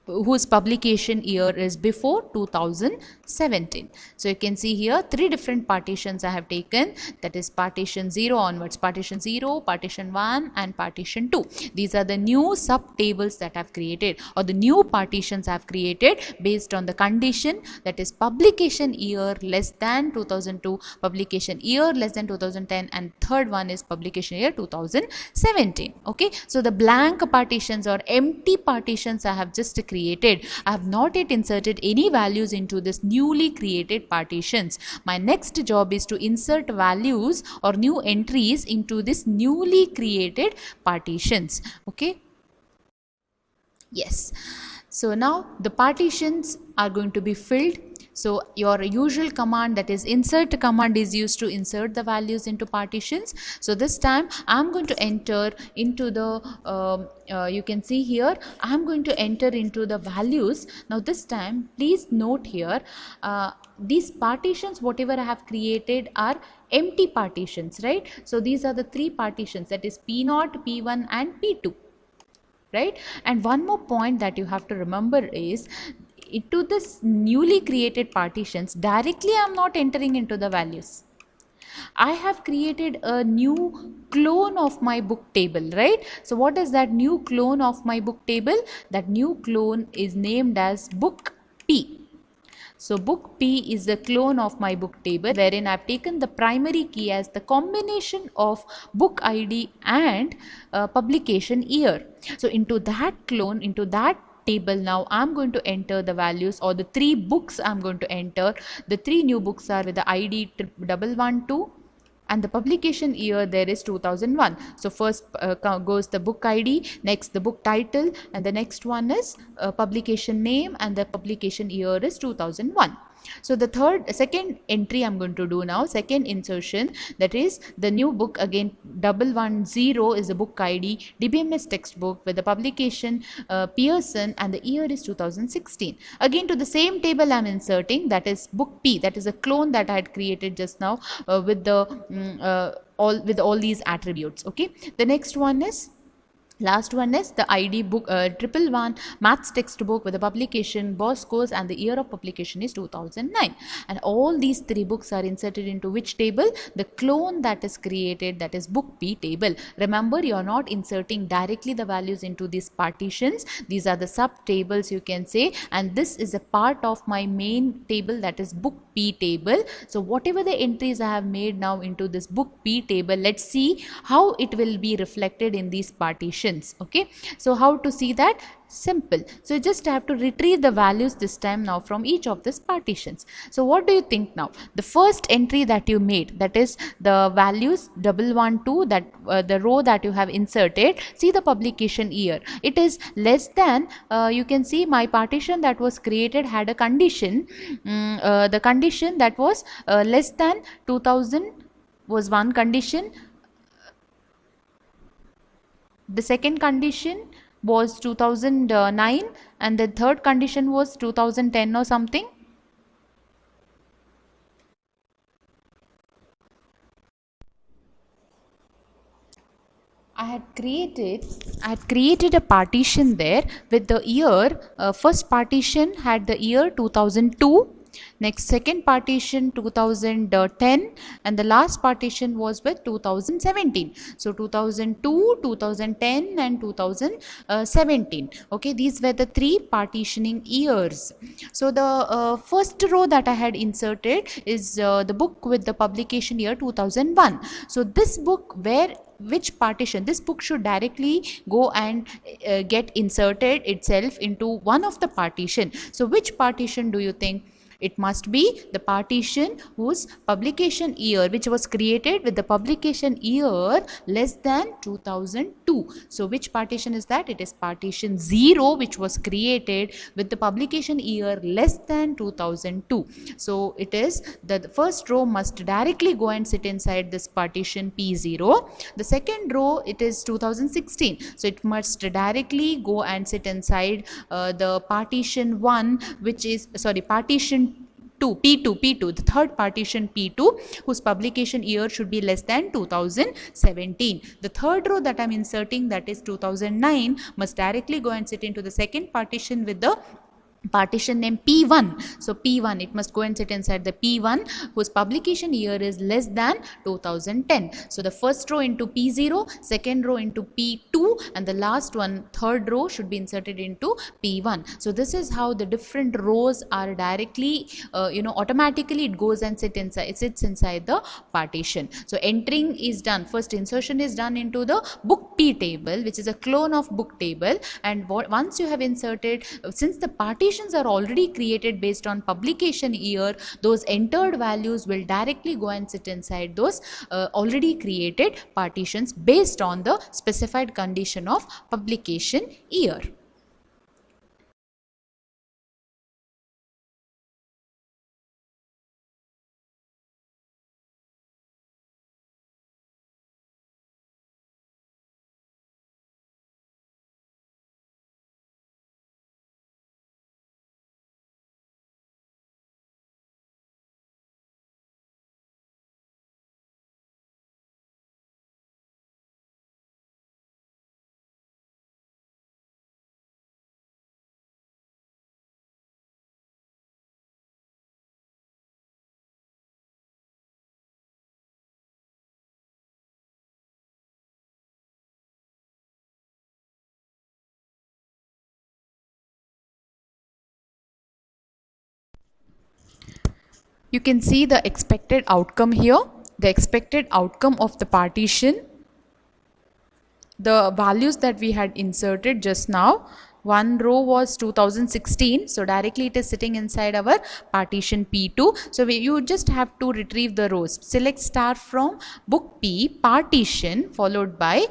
whose publication year is before 2017. So you can see here 3 different partitions I have taken, that is partition 0 onwards, partition 0, partition 1 and partition 2. These are the new sub tables that I have created, or the new partitions I have created based on the condition, that is publication year less than 2002, publication year less than 2010, and third one is publication year 2017. Okay, so the blank partitions or empty partitions I have just created. I have not yet inserted any values into this newly created partitions. My next job is to insert values or new entries into this newly created partitions. Okay. Yes. So now the partitions are going to be filled. So your usual command, that is insert command, is used to insert the values into partitions. So this time I'm going to enter into the you can see here I'm going to enter into the values. Now this time please note here these partitions whatever I have created are empty partitions, right? So these are the 3 partitions, that is P0, P1 and P2, right? And one more point that you have to remember is, into this newly created partitions directly I am not entering into the values. I have created a new clone of my book table, right? So what is that new clone of my book table? That new clone is named as book P. So book P is the clone of my book table, wherein I have taken the primary key as the combination of book ID and publication year. So into that clone, into that table, now I'm going to enter the values, or the 3 books I'm going to enter. The 3 new books are with the ID 112 and the publication year there is 2001. So first goes the book ID, next the book title, and the next one is publication name, and the publication year is 2001. So the second entry I'm going to do now, second insertion, that is the new book again 110 is the book ID, DBMS textbook with the publication Pearson, and the year is 2016. Again to the same table I'm inserting, that is book P, that is a clone that I had created just now with the all these attributes. Okay, the next one is, last one is the ID book 111 maths textbook with the publication Bosco's, and the year of publication is 2009. And all these 3 books are inserted into which table? The clone that is created, that is book P table. Remember, you are not inserting directly the values into these partitions. These are the sub tables you can say, and this is a part of my main table, that is book P table. So whatever the entries I have made now into this book P table, let's see how it will be reflected in these partitions. Okay, so how to see that? Simple. So you just have to retrieve the values this time now from each of these partitions. So what do you think now? The first entry that you made, that is the values 112, that the row that you have inserted, see the publication year, it is less than you can see my partition that was created had a condition, the condition that was less than 2000 was one condition. The second condition was 2009, and the third condition was 2010 or something. I had created a partition there with the year. First partition had the year 2002, Next, second partition 2010, and the last partition was with 2017. So 2002, 2010 and 2017. Okay, these were the three partitioning years. So the first row that I had inserted is the book with the publication year 2001. So this book, which partition, this book should directly go and get inserted itself into one of the partition. So which partition do you think? It must be the partition whose publication year, which was created with the publication year less than 2002. So which partition is that? It is partition 0, which was created with the publication year less than 2002. So it is the first row must directly go and sit inside this partition P0. The second row, it is 2016. So it must directly go and sit inside the partition 1, which is, sorry, partition P2, the third partition P2, whose publication year should be less than 2017. The third row that I am inserting, that is 2009, must directly go and sit into the second partition with the partition name P1. So P1, it must go and sit inside the P1 whose publication year is less than 2010. So the first row into P0, second row into P2, and the last one, third row, should be inserted into P1. So this is how the different rows are directly automatically it goes and sits inside the partition. So entering is done, first insertion is done into the book P table, which is a clone of book table, and once you have inserted, since the partitions are already created based on publication year, those entered values will directly go and sit inside those already created partitions based on the specified condition of publication year. You can see the expected outcome here, the expected outcome of the partition, the values that we had inserted just now. One row was 2016, so directly it is sitting inside our partition P2. So you just have to retrieve the rows. Select star from book P, partition followed by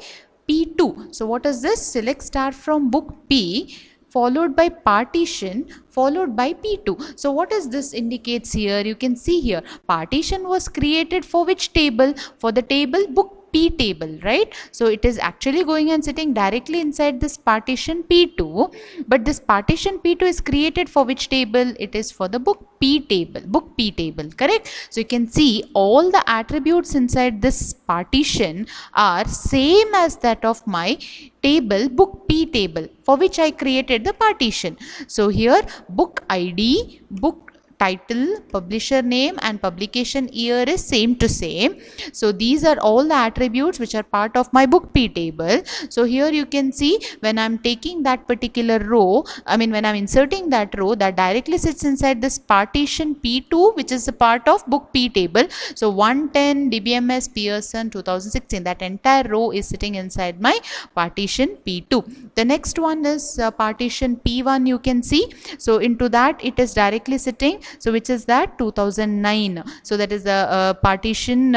P2. So what is this? Select star from book P followed by partition followed by P2. So what is this indicates here? You can see here, partition was created for which table? For the table book P table, right? So it is actually going and sitting directly inside this partition P2, but this partition P2 is created for which table? It is for the book P table, correct? So you can see all the attributes inside this partition are same as that of my table book P table, for which I created the partition. So here book ID, book title, publisher name and publication year is same to same. So these are all the attributes which are part of my book P table. So here you can see when I'm taking that particular row, when I'm inserting that row, that directly sits inside this partition P2, which is a part of book P table. So 110 DBMS Pearson 2016, that entire row is sitting inside my partition P2. The next one is partition P1, you can see. So into that it is directly sitting. So which is that 2009. So that is the partition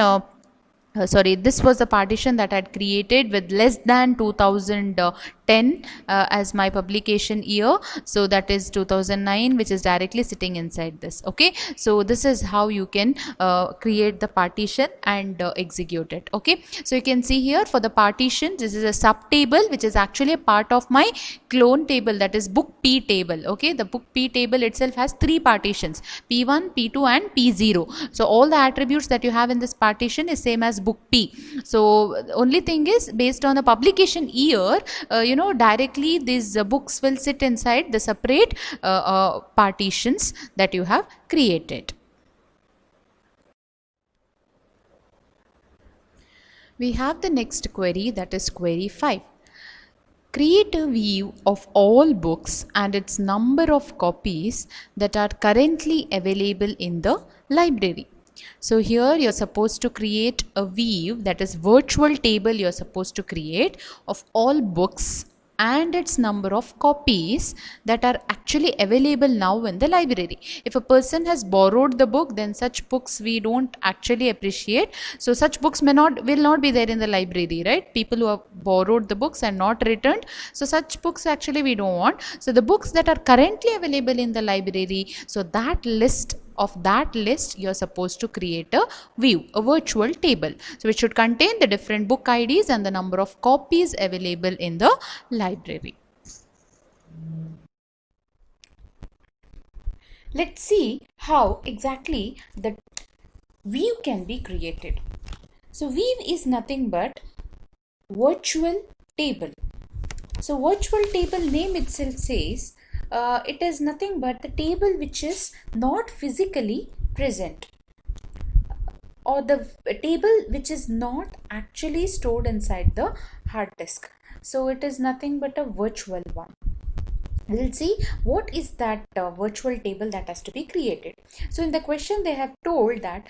this was the partition that I had created with less than 2010 as my publication year. So that is 2009, which is directly sitting inside this. Okay, so this is how you can create the partition and execute it. Okay, so you can see here for the partition, this is a sub table which is actually a part of my clone table, that is book P table. Okay, the book P table itself has three partitions, P1, P2 and P0. So all the attributes that you have in this partition is same as book P. So only thing is, based on the publication year, directly these books will sit inside the separate partitions that you have created. We have the next query, that is query 5. Create a view of all books and its number of copies that are currently available in the library. So here you're supposed to create a view, that is virtual table you're supposed to create, of all books and its number of copies that are actually available now in the library. If a person has borrowed the book, then such books we don't actually appreciate. So such books will not be there in the library, right? People who have borrowed the books and not returned, so such books actually we don't want. So the books that are currently available in the library, so that list you're supposed to create a view, a virtual table, so it should contain the different book IDs and the number of copies available in the library. Let's see how exactly the view can be created. So view is nothing but virtual table. So virtual table name itself says it is nothing but the table which is not physically present, or the table which is not actually stored inside the hard disk. So it is nothing but a virtual one. We'll see what is that virtual table that has to be created. So in the question they have told that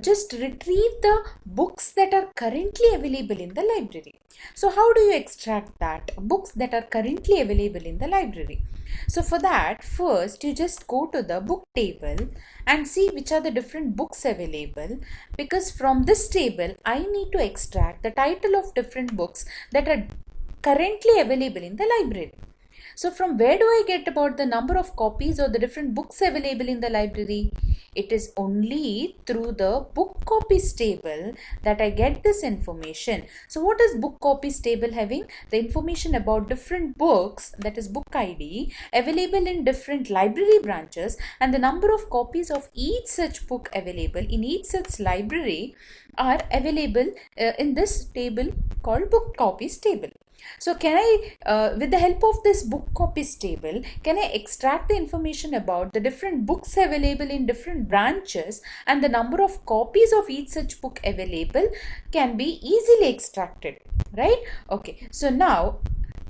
just retrieve the books that are currently available in the library. So how do you extract that books that are currently available in the library? So for that, first you just go to the book table and see which are the different books available, because from this table I need to extract the title of different books that are currently available in the library. So from where do I get about the number of copies or the different books available in the library? It is only through the book copies table that I get this information. So what is book copies table having? The information about different books, that is book ID, available in different library branches, and the number of copies of each such book available in each such library are available in this table called book copies table. So can I, with the help of this book copies table, can I extract the information about the different books available in different branches, and the number of copies of each such book available can be easily extracted, right? Okay, so now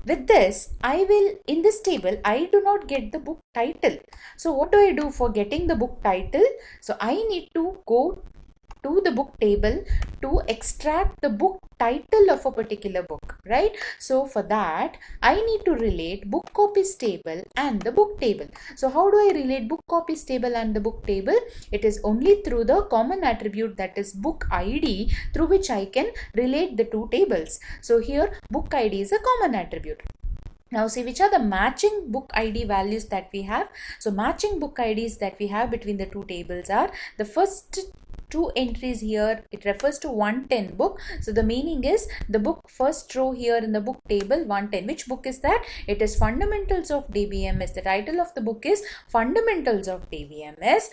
with this, I will, in this table, I do not get the book title. So what do I do for getting the book title? So I need to go to the book table to extract the book title of a particular book, right? So for that I need to relate book copies table and the book table. So how do I relate book copies table and the book table? It is only through the common attribute, that is book ID, through which I can relate the two tables. So here book ID is a common attribute. Now see which are the matching book ID values that we have. So matching book IDs that we have between the two tables are the first two entries here, it refers to 110 book. So the meaning is the book first row here in the book table 110. Which book is that? It is Fundamentals of DBMS. The title of the book is Fundamentals of DBMS,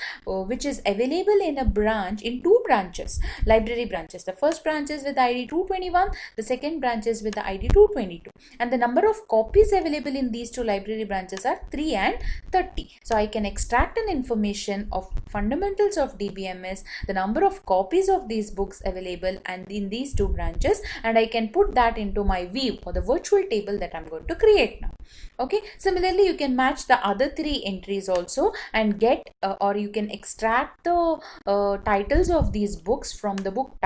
which is available in a branch, in two branches, library branches. The first branch is with ID 221, the second branch is with the ID 222, and the number of copies available in these two library branches are 3 and 30. So I can extract an information of Fundamentals of DBMS, the number of copies of these books available and in these two branches, and I can put that into my view or the virtual table that I'm going to create now. Okay, similarly you can match the other three entries also and get or you can extract the titles of these books from the book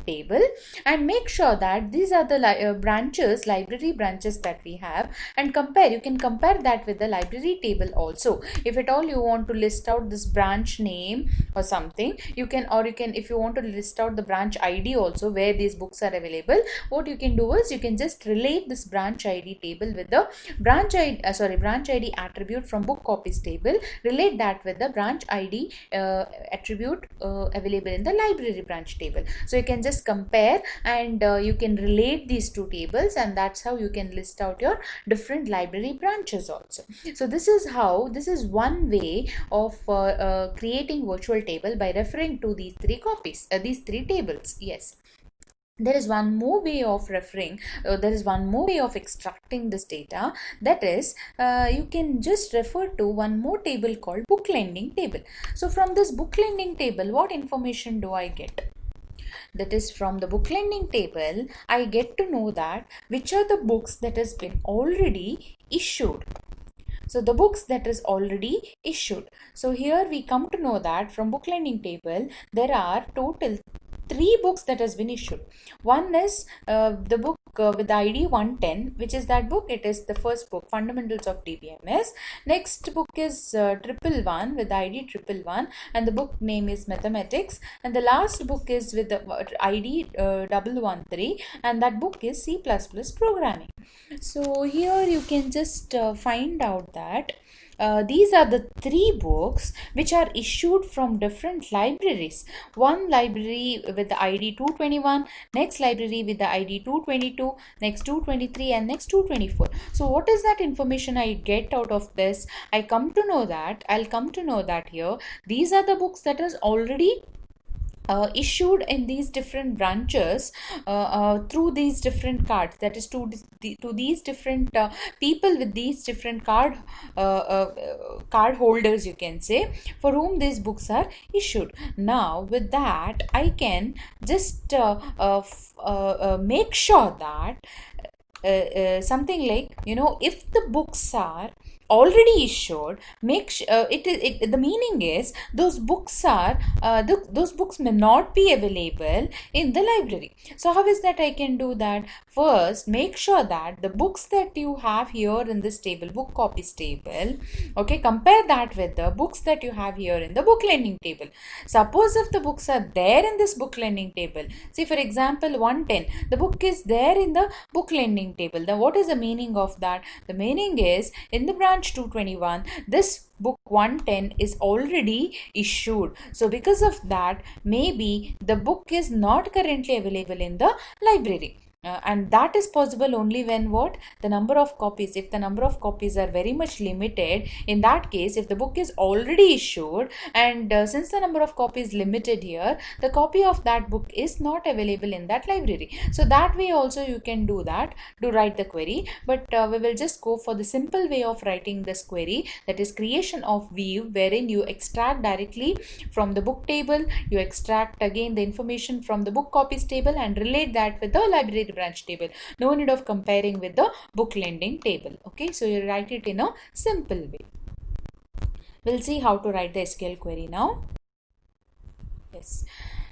table, and make sure that these are the library branches that we have, and compare. You can compare that with the library table also. If at all you want to list out this branch name or something, you can, or you can, if you want to list out the branch ID also where these books are available, what you can do is you can just relate this branch ID table with the branch ID attribute from book copies table, relate that with the branch ID attribute available in the library branch table. So you can just compare and you can relate these two tables, and that's how you can list out your different library branches also. So this is one way of creating virtual table by referring to these three tables. Yes. there is one more way of referring, there is one more way of extracting this data, that is you can just refer to one more table called book lending table. So from this book lending table, what information do I get? That is, from the book lending table I get to know that which are the books that has been already issued. So the books that is already issued. So here we come to know that from book lending table there are total 3 books that has been issued. One is the book with the ID 110, which is that book. It is the first book, Fundamentals of DBMS. Next book is 111 with the ID 111, and the book name is Mathematics. And the last book is with the ID 113, and that book is C++ Programming. So here you can just find out that these are the 3 books which are issued from different libraries. One library with the ID 221, next library with the ID 222, next 223, and next 224. So what is that information I get out of this? I'll come to know that here these are the books that is already issued in these different branches through these different cards, that is to these different people with these different card holders, you can say, for whom these books are issued. Now with that I can just make sure that something like, if the books are already issued, the meaning is those books are those books may not be available in the library. So how is that I can do that? First, make sure that the books that you have here in this table, book copies table, okay, compare that with the books that you have here in the book lending table. Suppose if the books are there in this book lending table, see for example 110, the book is there in the book lending table, then what is the meaning of that? The meaning is in the branch 221, this book 110 is already issued. So because of that, maybe the book is not currently available in the library. And that is possible only when what? The number of copies. If the number of copies are very much limited, in that case, if the book is already issued and since the number of copies limited here, the copy of that book is not available in that library. So that way also you can do that to write the query. But we will just go for the simple way of writing this query, that is creation of view, wherein you extract directly from the book table, you extract again the information from the book copies table and relate that with the library branch table. No need of comparing with the book lending table. Okay, so you write it in a simple way. We'll see how to write the SQL query now. Yes.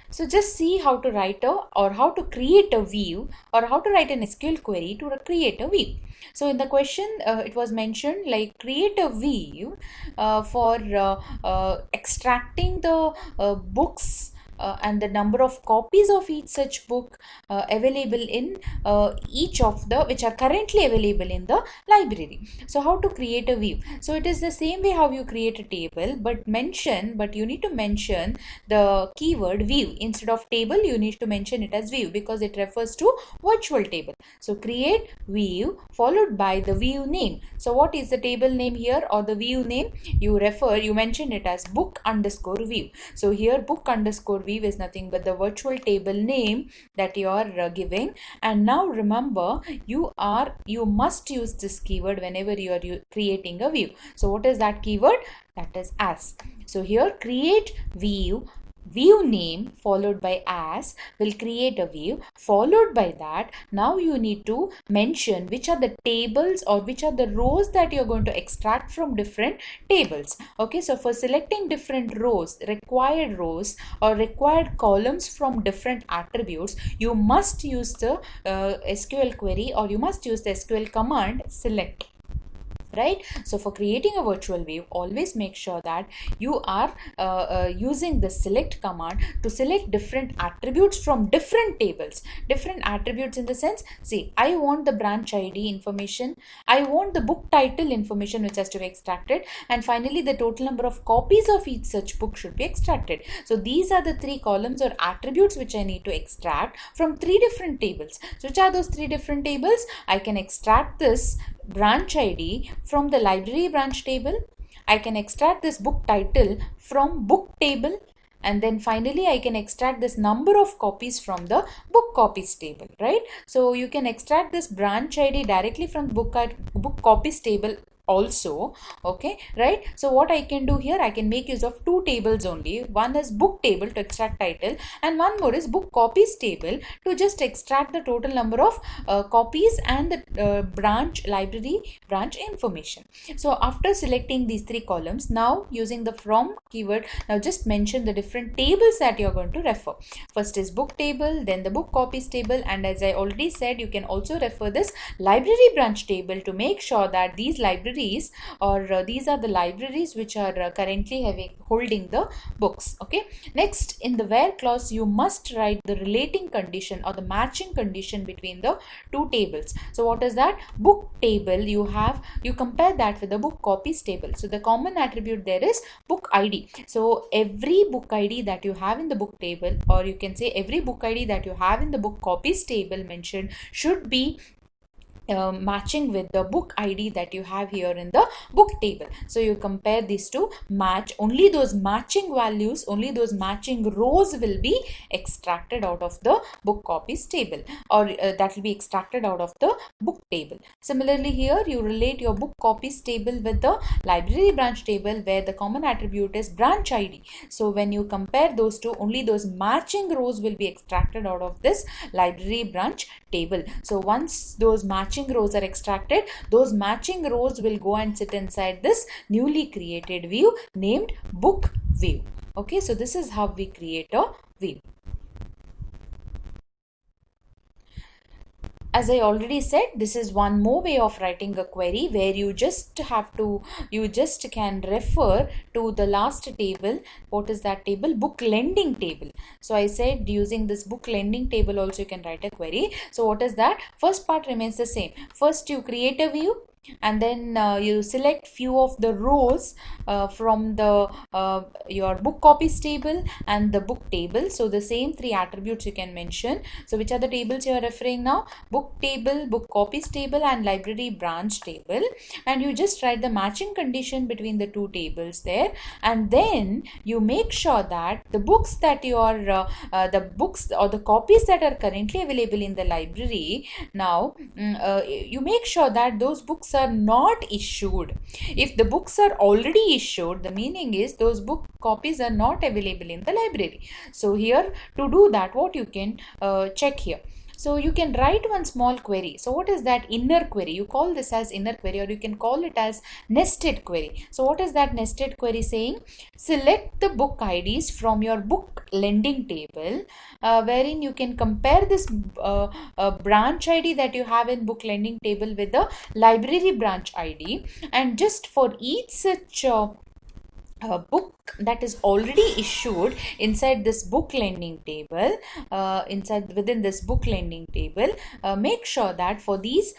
So just see how to write or how to create a view, or how to write an SQL query to create a view. So in the question it was mentioned like create a view for extracting the books and the number of copies of each such book available in each of the which are currently available in the library. So how to create a view? So it is the same way how you create a table, but you need to mention the keyword view. Instead of table, you need to mention it as view because it refers to virtual table. So create view followed by the view name. So what is the table name here or the view name? You mention it as book underscore view. So here book underscore view is nothing but the virtual table name that you are giving. And now remember, you must use this keyword whenever you are creating a view. So what is that keyword? That is as. So here create view name followed by as will create a view. Followed by that, now you need to mention which are the tables or which are the rows that you're going to extract from different tables. Okay, so for selecting different rows, required rows or required columns from different attributes, you must use the SQL query, or you must use the SQL command select. Right? So for creating a virtual view, always make sure that you are using the select command to select different attributes from different tables. Different attributes in the sense, see, I want the branch ID information, I want the book title information which has to be extracted, and finally the total number of copies of each such book should be extracted. So these are the 3 columns or attributes which I need to extract from 3 different tables. So which are those 3 different tables? I can extract this branch ID from the library branch table. I can extract this book title from book table, and then finally I can extract this number of copies from the book copies table, right? So you can extract this branch ID directly from book copies table also, okay, right? So what I can do here, I can make use of two tables only. One is book table to extract title, and one more is book copies table to just extract the total number of copies and the library branch information. So after selecting these three columns, now using the from keyword, now just mention the different tables that you're going to refer. First is book table, then the book copies table, and as I already said, you can also refer this library branch table to make sure that these libraries or these are the libraries which are currently holding the books. Okay, next in the where clause you must write the relating condition or the matching condition between the two tables. So what is that? Book table, you compare that with the book copies table. So the common attribute there is book ID. So every book ID that you have in the book table, or you can say every book ID that you have in the book copies table mentioned, should be matching with the book ID that you have here in the book table. So you compare these two, match, only those matching values, only those matching rows will be extracted out of the book copies table, or that will be extracted out of the book table. Similarly here you relate your book copies table with the library branch table where the common attribute is branch ID. So when you compare those two, only those matching rows will be extracted out of this library branch table. So once those matching rows are extracted, those matching rows will go and sit inside this newly created view named book view. Okay, so this is how we create a view. As I already said, this is one more way of writing a query where you just can refer to the last table. What is that table? Book lending table. So I said using this book lending table also you can write a query. So what is that? First part remains the same. First you create a view, and then you select few of the rows from the your book copies table and the book table. So the same three attributes you can mention. So which are the tables you are referring now? Book table, book copies table, and library branch table. And you just write the matching condition between the two tables there, and then you make sure that the books that you are the books or the copies that are currently available in the library, now you make sure that those books are not issued. If the books are already issued, the meaning is those book copies are not available in the library. So here, to do that, what you can check here. So you can write one small query. So what is that inner query? You call this as inner query, or you can call it as nested query. So what is that nested query saying? Select the book IDs from your book lending table, wherein you can compare this branch ID that you have in book lending table with the library branch ID, and just for each such book that is already issued inside this book lending table, within this book lending table, make sure that for these,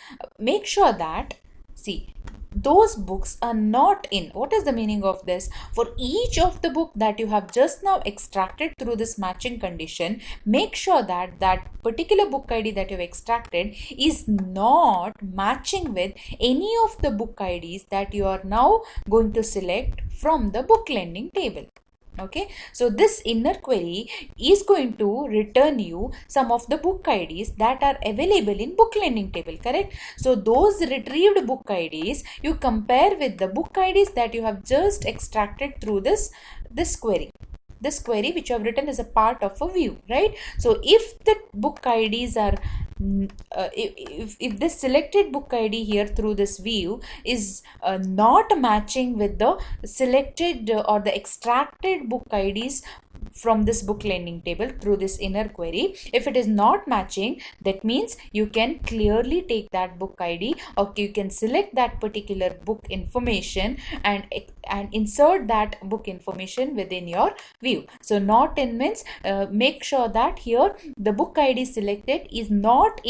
see, those books are not in. What is the meaning of this? For each of the book that you have just now extracted through this matching condition, make sure that that particular book ID that you have extracted is not matching with any of the book IDs that you are now going to select from the book lending table. Okay, so this inner query is going to return you some of the book IDs that are available in book lending table, correct? So those retrieved book IDs you compare with the book IDs that you have just extracted through this query. This query which you have written is a part of a view, right? So if the book IDs are if this selected book ID here through this view is not matching with the selected or the extracted book IDs from this book lending table through this inner query, if it is not matching, that means you can clearly take that book ID, or you can select that particular book information and insert that book information within your view. So not in means make sure that here the book ID selected is not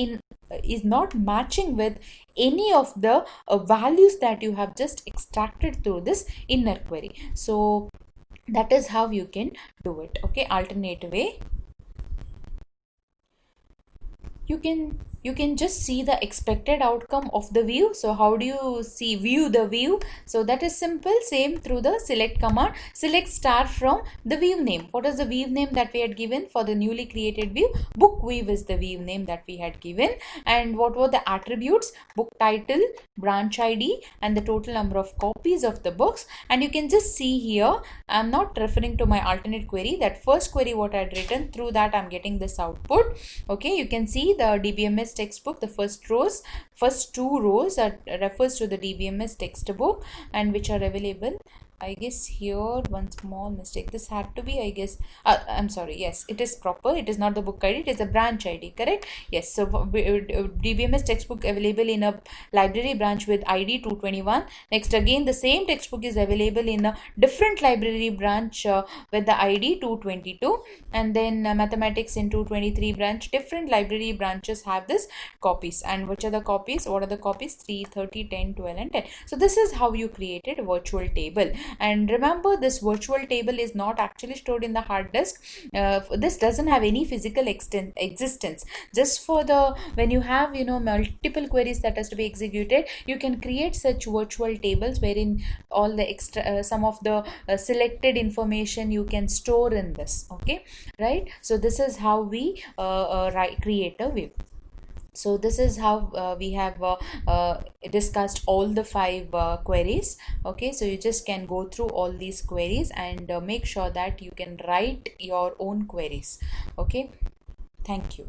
matching with any of the values that you have just extracted through this inner query. So that is how you can do it. Okay, alternate way. You can you can just see the expected outcome of the view. So how do you see view the view? So that is simple, same through the select command. Select star from the view name. What is the view name that we had given for the newly created view? Book view is the view name that we had given. And what were the attributes? Book title, branch ID, and the total number of copies of the books. And you can just see here, I'm not referring to my alternate query, that first query what I had written, through that I'm getting this output. Okay, you can see the DBMS textbook, the first two rows that refers to the DBMS textbook and which are available. I guess here one small mistake, this had to be, I guess, I'm sorry, yes, it is proper, it is not the book ID, it is a branch ID, correct? Yes, so DBMS textbook available in a library branch with ID 221. Next, again the same textbook is available in a different library branch with the ID 222. And then mathematics in 223 branch, different library branches have this copies. And which are the copies? What are the copies? 3, 30, 10, 12 and 10. So this is how you created a virtual table. And remember, this virtual table is not actually stored in the hard disk. This doesn't have any physical existence. Just for the, when you have, you know, multiple queries that has to be executed, you can create such virtual tables wherein all the extra some of the selected information you can store in this. Okay, right? So this is how we create a view. So this is how we have discussed all the 5 queries. Okay, so you just can go through all these queries and make sure that you can write your own queries. Okay, thank you.